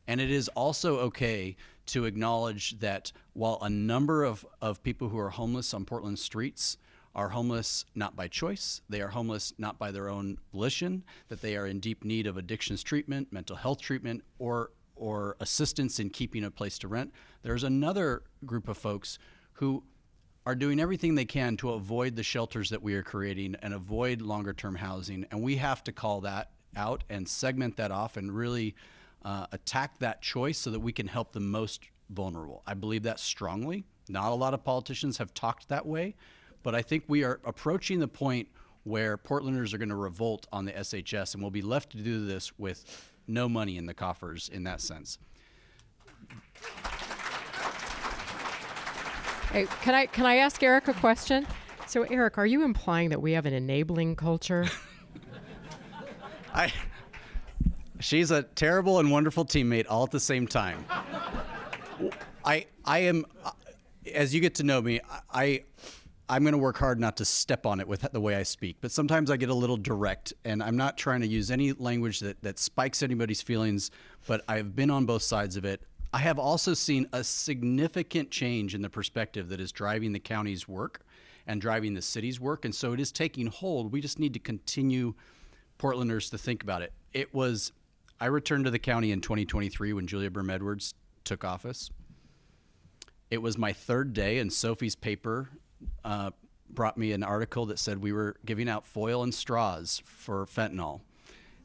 And it is also okay to acknowledge that while a number of people who are homeless on Portland streets are homeless not by choice, they are homeless not by their own volition, that they are in deep need of addictions treatment, mental health treatment, or assistance in keeping a place to rent, there's another group of folks who are doing everything they can to avoid the shelters that we are creating and avoid longer term housing. And we have to call that out and segment that off and really attack that choice so that we can help the most vulnerable. I believe that strongly. Not a lot of politicians have talked that way, but I think we are approaching the point where Portlanders are going to revolt on the SHS, and we'll be left to do this with no money in the coffers in that sense. Hey, can I ask Eric a question? So Eric, are you implying that we have an enabling culture? She's a terrible and wonderful teammate all at the same time. I am, as you get to know me, I I'm going to work hard not to step on it with the way I speak, but sometimes I get a little direct, and I'm not trying to use any language that spikes anybody's feelings, but I've been on both sides of it. I have also seen a significant change in the perspective that is driving the county's work and driving the city's work, and so it is taking hold. We just need to continue, Portlanders, to think about it. I returned to the county in 2023 when Julia Brim-Edwards took office. It was my third day, and Sophie's paper brought me an article that said we were giving out foil and straws for fentanyl.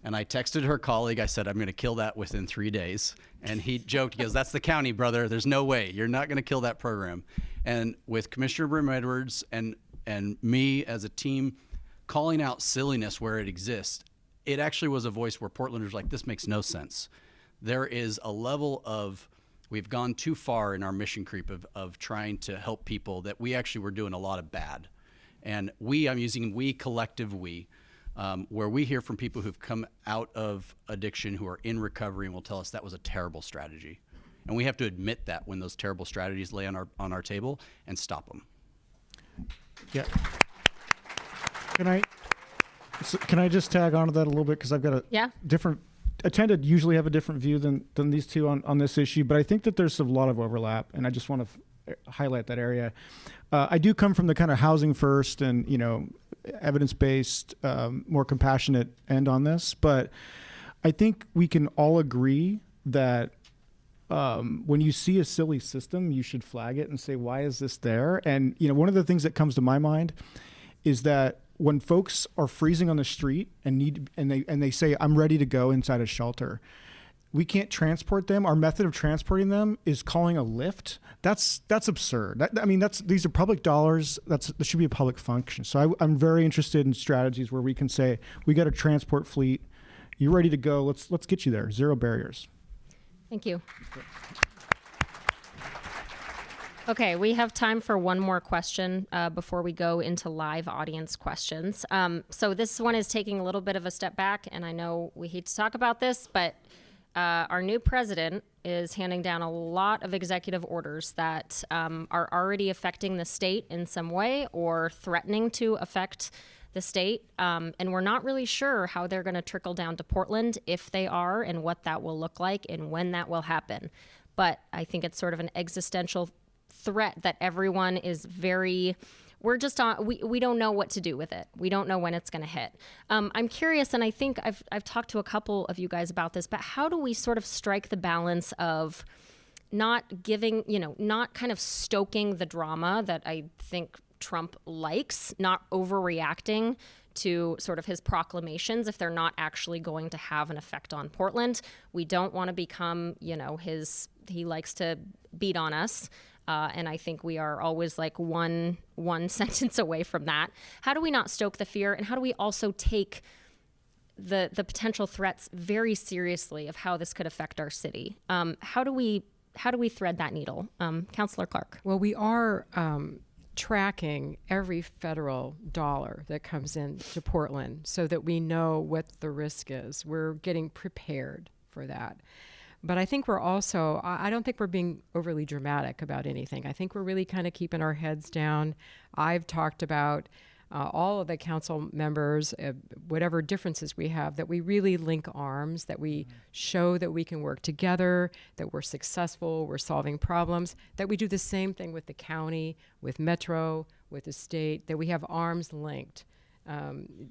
And I texted her colleague. I said, I'm going to kill that within 3 days. And he joked, he goes, that's the county, brother. There's no way. You're not going to kill that program. And with Commissioner Brim-Edwards and me as a team calling out silliness where it exists, it actually was a voice where Portlanders were like, this makes no sense. There is a level of, we've gone too far in our mission creep of trying to help people that we actually were doing a lot of bad. And I'm using we, collective we, where we hear from people who've come out of addiction, who are in recovery, and will tell us that was a terrible strategy. And we have to admit that when those terrible strategies lay on our table and stop them. Yeah. Can I just tag onto that a little bit, because I've got a different. I tend to usually have a different view than these two on this issue, but I think that there's a lot of overlap, and I just want to highlight that area. I do come from the kind of housing first and evidence-based, more compassionate end on this, but I think we can all agree that when you see a silly system, you should flag it and say, why is this there? And one of the things that comes to my mind is that when folks are freezing on the street and they say, I'm ready to go inside a shelter, we can't transport them. Our method of transporting them is calling a Lyft. That's absurd. These are public dollars. That should be a public function. So I'm very interested in strategies where we can say, we got a transport fleet. You're ready to go. Let's get you there. Zero barriers. Thank you. Okay, we have time for one more question before we go into live audience questions. So this one is taking a little bit of a step back, and I know we hate to talk about this, but our new president is handing down a lot of executive orders that are already affecting the state in some way or threatening to affect the state. And we're not really sure how they're going to trickle down to Portland, if they are, and what that will look like and when that will happen. But I think it's sort of an existential threat that everyone is we're just on, we don't know what to do with it. We don't know when it's going to hit. I'm curious, and I think I've talked to a couple of you guys about this, but how do we sort of strike the balance of not giving, not kind of stoking the drama that I think Trump likes, not overreacting to sort of his proclamations if they're not actually going to have an effect on Portland. We don't want to become, he likes to beat on us. And I think we are always like one sentence away from that. How do we not stoke the fear? And how do we also take the potential threats very seriously of how this could affect our city? How do we thread that needle? Councilor Clark. Well, we are tracking every federal dollar that comes into Portland so that we know what the risk is. We're getting prepared for that. But I think I don't think we're being overly dramatic about anything. I think we're really kind of keeping our heads down. I've talked about all of the council members, whatever differences we have, that we really link arms, that we show that we can work together, that we're successful, we're solving problems, that we do the same thing with the county, with Metro, with the state, that we have arms linked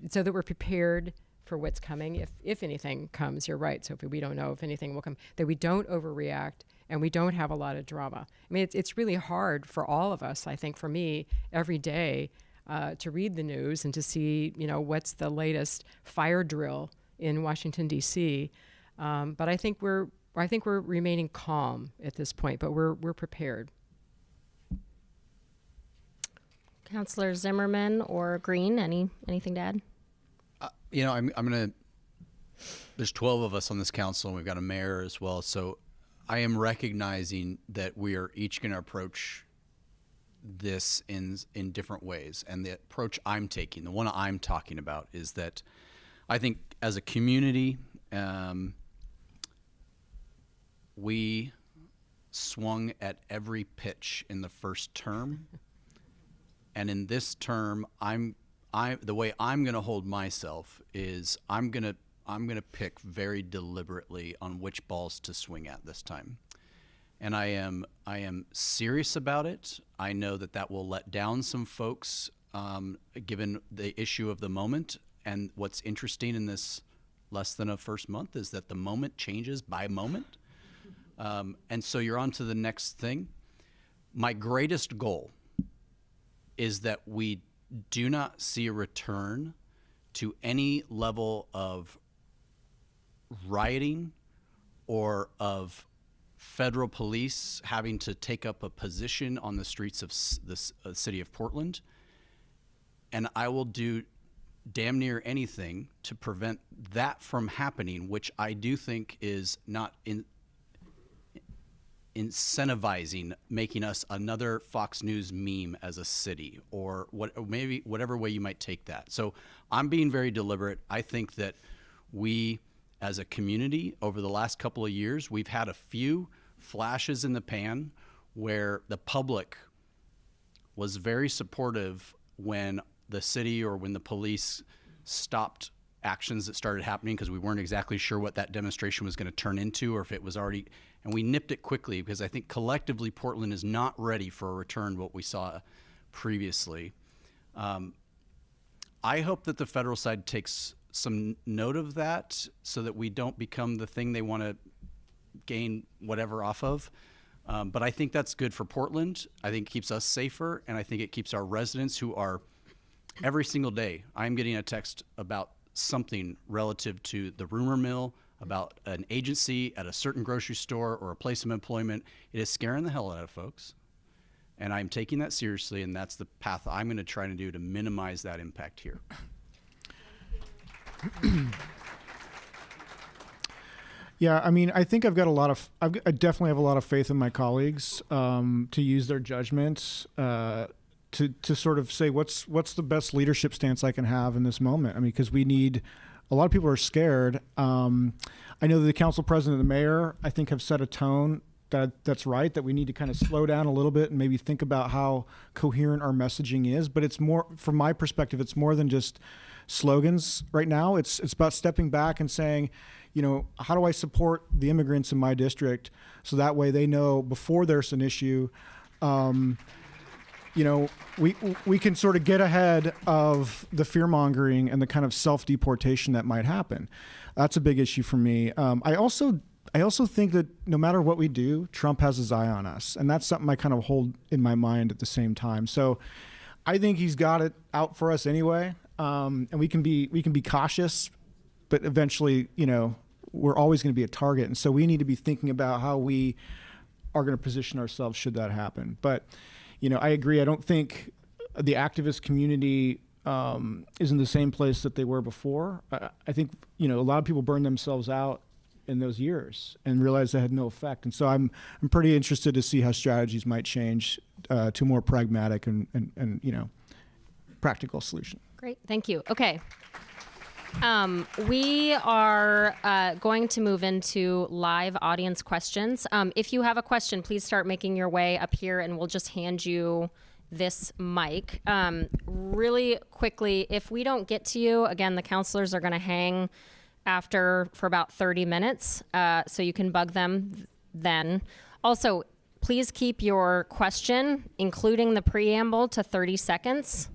so that we're prepared for what's coming. If anything comes, you're right, Sophie, we don't know if anything will come, that we don't overreact and we don't have a lot of drama. I mean, it's really hard for all of us, I think for me, every day to read the news and to see, what's the latest fire drill in Washington, D.C. But I think we're remaining calm at this point, but we're prepared. Councilor Zimmerman or Green, anything to add? I'm gonna. There's 12 of us on this council, and we've got a mayor as well. So, I am recognizing that we are each going to approach this in different ways. And the approach I'm taking, the one I'm talking about, is that I think as a community, we swung at every pitch in the first term And in this term, the way I'm going to hold myself is I'm going to pick very deliberately on which balls to swing at this time. And I am serious about it. I know that will let down some folks, given the issue of the moment. And what's interesting in this less than a first month is that the moment changes by moment. And so you're on to the next thing. My greatest goal is that we do not see a return to any level of rioting or of federal police having to take up a position on the streets of the city of Portland. And I will do damn near anything to prevent that from happening, which I do think is not incentivizing making us another Fox News meme as a city, or maybe whatever way you might take that. So I'm being very deliberate. I think that we, as a community, over the last couple of years, we've had a few flashes in the pan where the public was very supportive when the city or when the police stopped actions that started happening, because we weren't exactly sure what that demonstration was going to turn into, or if it was already, and we nipped it quickly, because I think collectively Portland is not ready for a return to what we saw previously. I hope that the federal side takes some note of that so that we don't become the thing they want to gain whatever off of. But I think that's good for Portland. I think it keeps us safer, and I think it keeps our residents, who are every single day, I'm getting a text about something relative to the rumor mill, about an agency at a certain grocery store or a place of employment. It is scaring the hell out of folks. And I'm taking that seriously, and that's the path I'm going to try to do to minimize that impact here. Yeah, I mean, I think I definitely have a lot of faith in my colleagues to use their judgments to sort of say what's the best leadership stance I can have in this moment. I mean, because a lot of people are scared. I know that the council president and the mayor, I think, have set a tone that's right, that we need to kind of slow down a little bit and maybe think about how coherent our messaging is. But it's more, from my perspective, it's more than just slogans right now. It's about stepping back and saying, how do I support the immigrants in my district so that way they know before there's an issue, we can sort of get ahead of the fear mongering and the kind of self-deportation that might happen. That's a big issue for me. I also think that no matter what we do, Trump has his eye on us, and that's something I kind of hold in my mind at the same time. So I think he's got it out for us anyway, and we can be cautious, but eventually, we're always going to be a target, and so we need to be thinking about how we are going to position ourselves should that happen. But I agree. I don't think the activist community is in the same place that they were before. I think a lot of people burned themselves out in those years and realized they had no effect. And so I'm pretty interested to see how strategies might change to a more pragmatic and practical solution. Great, thank you. Okay. We are going to move into live audience questions. If you have a question, please start making your way up here and we'll just hand you this mic. Really quickly, if we don't get to you, again, the counselors are going to hang after for about 30 minutes, so you can bug them then. Also, please keep your question, including the preamble, to 30 seconds.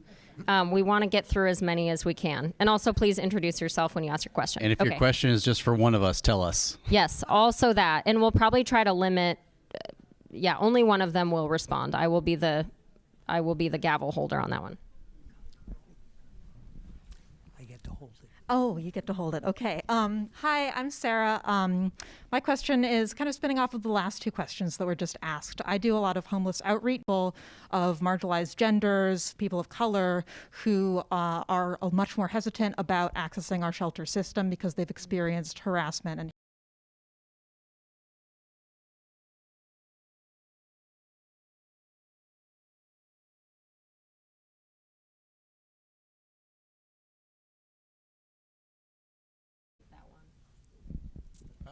We want to get through as many as we can. And also, please introduce yourself when you ask your question. And if your question is just for one of us, tell us. Yes, also that. And we'll probably try to limit, only one of them will respond. I will be the gavel holder on that one. I get to hold it. Oh, you get to hold it. Okay. Hi, I'm Sarah. My question is kind of spinning off of the last two questions that were just asked. I do a lot of homeless outreach of marginalized genders, people of color, who are much more hesitant about accessing our shelter system because they've experienced harassment and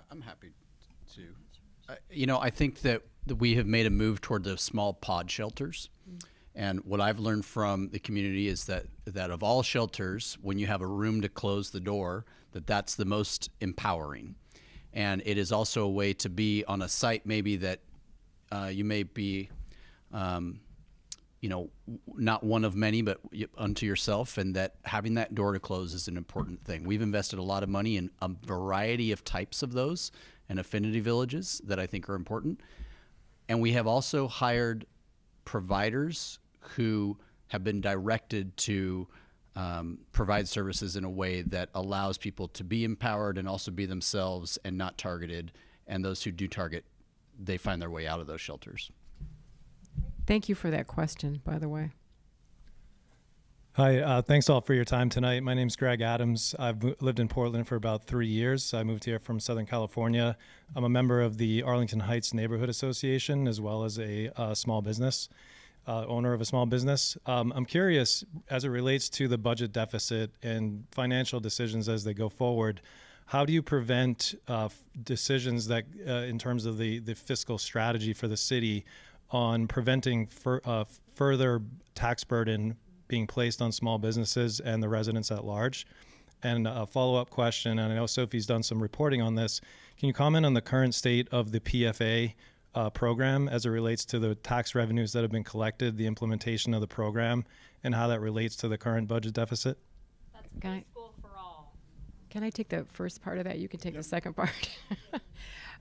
I'm happy to. I think that we have made a move toward the small pod shelters. And what I've learned from the community is that of all shelters, when you have a room to close the door, that's the most empowering. And it is also a way to be on a site maybe that you may be, not one of many, but unto yourself, and that having that door to close is an important thing. We've invested a lot of money in a variety of types of those and affinity villages that I think are important. And we have also hired providers who have been directed to provide services in a way that allows people to be empowered and also be themselves and not targeted. And those who do target, they find their way out of those shelters. Thank you for that question, by the way. Hi, thanks all for your time tonight. My name's Greg Adams. I've lived in Portland for about 3 years. I moved here from Southern California. I'm a member of the Arlington Heights Neighborhood Association, as well as a small business, owner of a small business. I'm curious, as it relates to the budget deficit and financial decisions as they go forward, how do you prevent decisions that, in terms of the fiscal strategy for the city, on preventing further tax burden being placed on small businesses and the residents at large? And a follow-up question, and I know Sophie's done some reporting on this, can you comment on the current state of the PFA program as it relates to the tax revenues that have been collected, the implementation of the program, and how that relates to the current budget deficit? That's school for all. Can I take the first part of that? You can take the second part.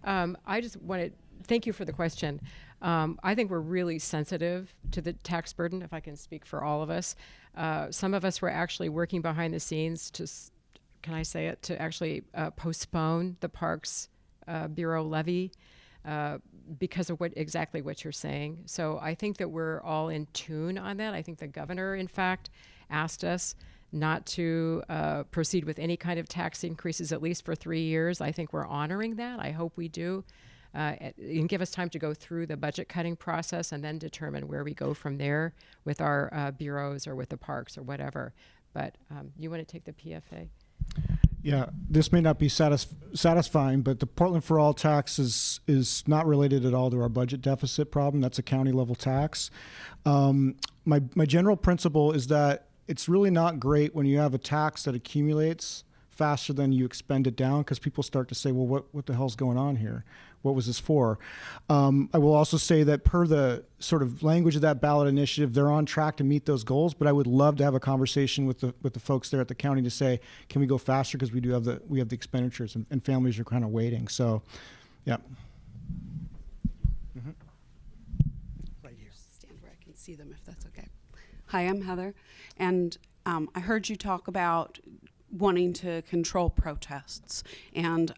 I just wanted, thank you for the question. I think we're really sensitive to the tax burden, if I can speak for all of us. Some of us were actually working behind the scenes to, can I say it, to actually postpone the Parks Bureau levy because of exactly what you're saying. So I think that we're all in tune on that. I think the governor, in fact, asked us not to proceed with any kind of tax increases, at least for 3 years. I think we're honoring that. I hope we do. And give us time to go through the budget cutting process and then determine where we go from there with our bureaus or with the parks or whatever. But you want to take the PFA? Yeah, this may not be satisfying, but the Portland for All tax is not related at all to our budget deficit problem. That's a county level tax. My general principle is that it's really not great when you have a tax that accumulates faster than you expend it down, because people start to say, well, what the hell's going on here? What was this for? I will also say that per the sort of language of that ballot initiative, they're on track to meet those goals, but I would love to have a conversation with the folks there at the county to say, can we go faster? Because we have the expenditures and families are kind of waiting. So, yeah. Mm-hmm. Right here. Stand where I can see them, if that's okay. Hi, I'm Heather, and I heard you talk about wanting to control protests, and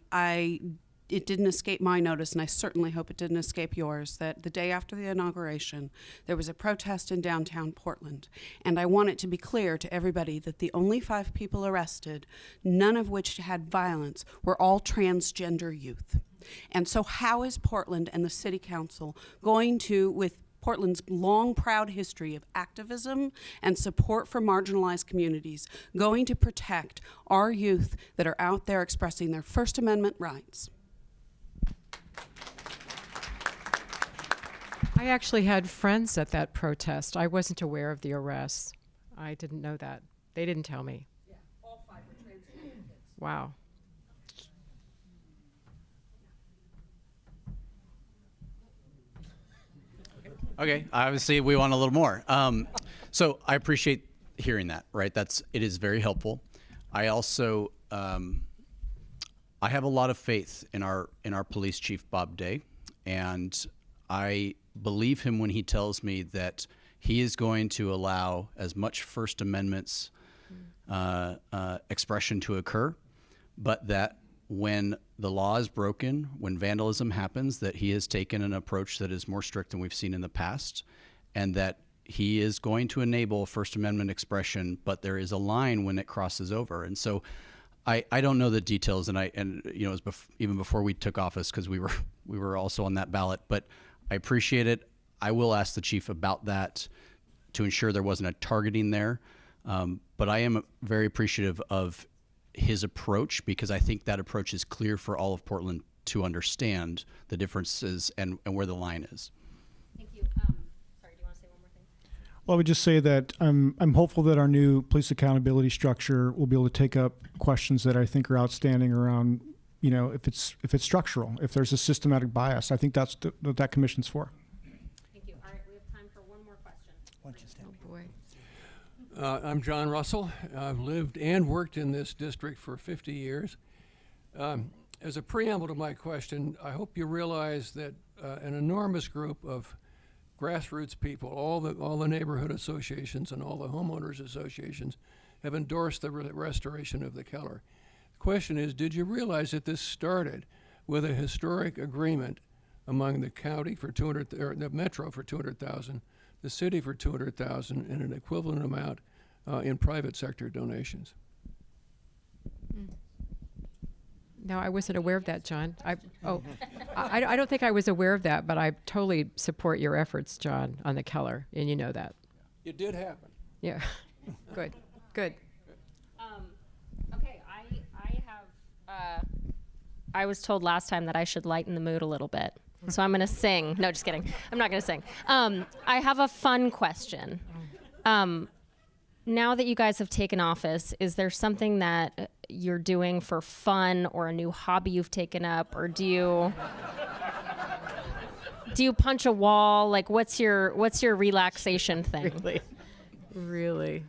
it didn't escape my notice, and I certainly hope it didn't escape yours, that the day after the inauguration, there was a protest in downtown Portland. And I want it to be clear to everybody that the only 5 people arrested, none of which had violence, were all transgender youth. And so how is Portland and the City Council going to, with Portland's long, proud history of activism and support for marginalized communities, going to protect our youth that are out there expressing their First Amendment rights? I actually had friends at that protest. I wasn't aware of the arrests. I didn't know that. They didn't tell me. Yeah, all 5 were transgender kids. Wow. Okay, obviously we want a little more. So I appreciate hearing that, right? It is very helpful. I also, I have a lot of faith in our police chief, Bob Day, and I believe him when he tells me that he is going to allow as much First Amendment's expression to occur, but that when the law is broken, when vandalism happens, that he has taken an approach that is more strict than we've seen in the past, and that he is going to enable First Amendment expression, but there is a line when it crosses over. And so I don't know the details, and you know, it was even before we took office, because we were also on that ballot, but I appreciate it. I will ask the chief about that to ensure there wasn't a targeting there. But I am very appreciative of his approach, because I think that approach is clear for all of Portland to understand the differences and where the line is. Thank you. Sorry, do you want to say one more thing? Well, I would just say that I'm hopeful that our new police accountability structure will be able to take up questions that I think are outstanding around, if it's structural, if there's a systematic bias. I think that's what that commission's for. Thank you. All right, we have time for one more question. Oh boy. I'm John Russell. I've lived and worked in this district for 50 years. As a preamble to my question, I hope you realize that an enormous group of grassroots people, all the neighborhood associations and all the homeowners associations have endorsed the restoration of the Keller. The question is, did you realize that this started with a historic agreement among the county for the metro for 200,000, the city for 200,000, and an equivalent amount in private sector donations? No, I wasn't aware of that, John. I don't think I was aware of that, but I totally support your efforts, John, on the Keller, and you know that. It did happen. Yeah. Good. Okay, I was told last time that I should lighten the mood a little bit, so I'm going to sing. No, just kidding. I'm not going to sing. I have a fun question. Now that you guys have taken office, is there something that you're doing for fun or a new hobby you've taken up, or do you punch a wall? Like, what's your relaxation thing? Really?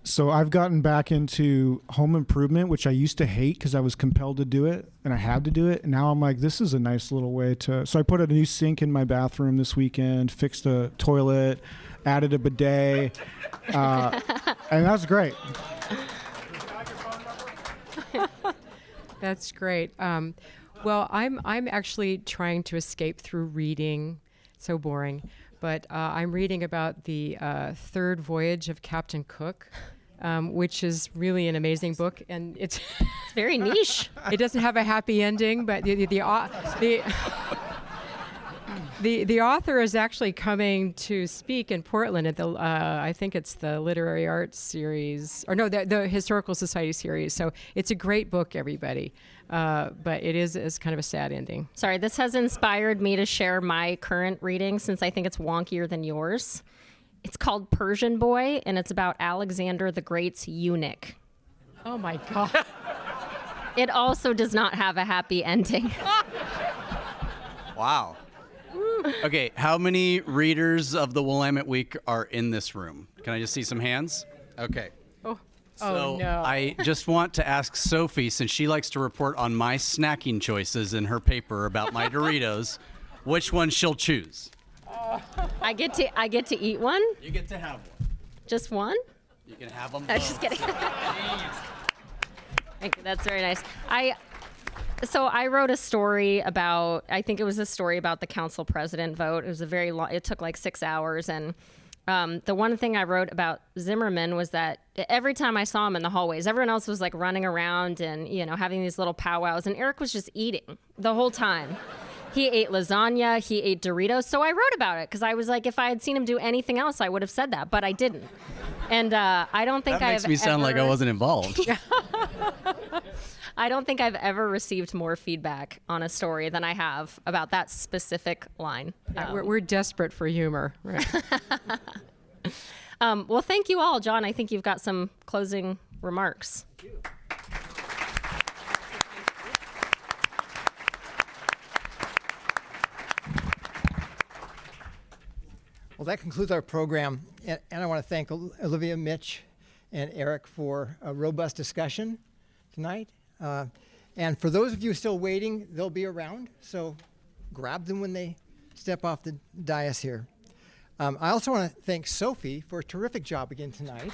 So I've gotten back into home improvement, which I used to hate because I was compelled to do it and I had to do it. And now I'm like, this is a nice little way to. So I put a new sink in my bathroom this weekend, fixed a toilet, added a bidet, and that's great. That's great. Well, I'm actually trying to escape through reading. So boring. But I'm reading about the third voyage of Captain Cook, which is really an amazing book, and it's very niche. It doesn't have a happy ending, but the author is actually coming to speak in Portland at the I think it's the Literary Arts series, or no, the Historical Society series. So it's a great book, everybody. But it's kind of a sad ending. Sorry, this has inspired me to share my current reading since I think it's wonkier than yours. It's called Persian Boy, and it's about Alexander the Great's eunuch. Oh my God. It also does not have a happy ending. Wow. Okay, how many readers of the Willamette Week are in this room? Can I just see some hands? Okay. So no. I just want to ask Sophie, since she likes to report on my snacking choices in her paper about my Doritos, which one she'll choose. I get to eat one? You get to have one. Just one? You can have them I both. was just kidding. Thank you. That's very nice. So I wrote a story about, I think it was a story about the council president vote. It was a very long, it took like 6 hours. And the one thing I wrote about Zimmerman was that every time I saw him in the hallways, everyone else was like running around and, having these little powwows. And Eric was just eating the whole time. He ate lasagna, he ate Doritos. So I wrote about it because I was like, if I had seen him do anything else, I would have said that, but I didn't. And I don't think that makes me sound like I wasn't involved. I don't think I've ever received more feedback on a story than I have about that specific line. Yeah, we're desperate for humor. Right? Well, thank you all. John, I think you've got some closing remarks. Thank you. Well, that concludes our program. And I want to thank Olivia, Mitch, and Eric for a robust discussion tonight. And for those of you still waiting, they'll be around, so grab them when they step off the dais here. I also want to thank Sophie for a terrific job again tonight.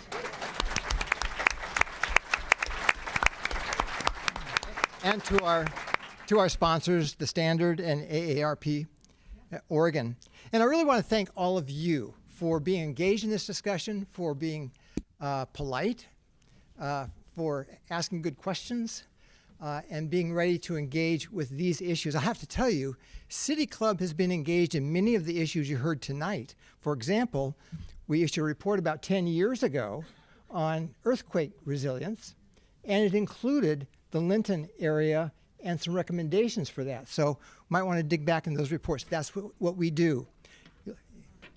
And to our sponsors, The Standard and AARP Oregon. And I really want to thank all of you for being engaged in this discussion, for being polite, for asking good questions, and being ready to engage with these issues. I have to tell you, City Club has been engaged in many of the issues you heard tonight. For example, we issued a report about 10 years ago on earthquake resilience, and it included the Linton area and some recommendations for that. So you might want to dig back in those reports. That's what we do.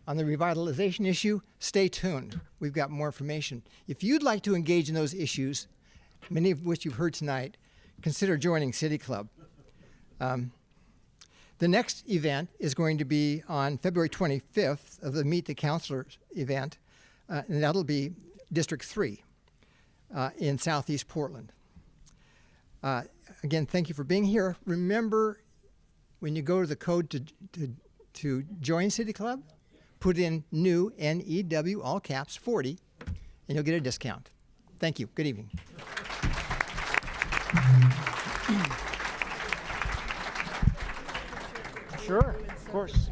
On the revitalization issue, stay tuned. We've got more information. If you'd like to engage in those issues, many of which you've heard tonight, consider joining City Club. The next event is going to be on February 25th of the Meet the Councilors event, and that'll be District 3 in Southeast Portland. Again, thank you for being here. Remember, when you go to the code to join City Club, put in new, N-E-W, all caps, 40, and you'll get a discount. Thank you. Good evening. Sure, of course.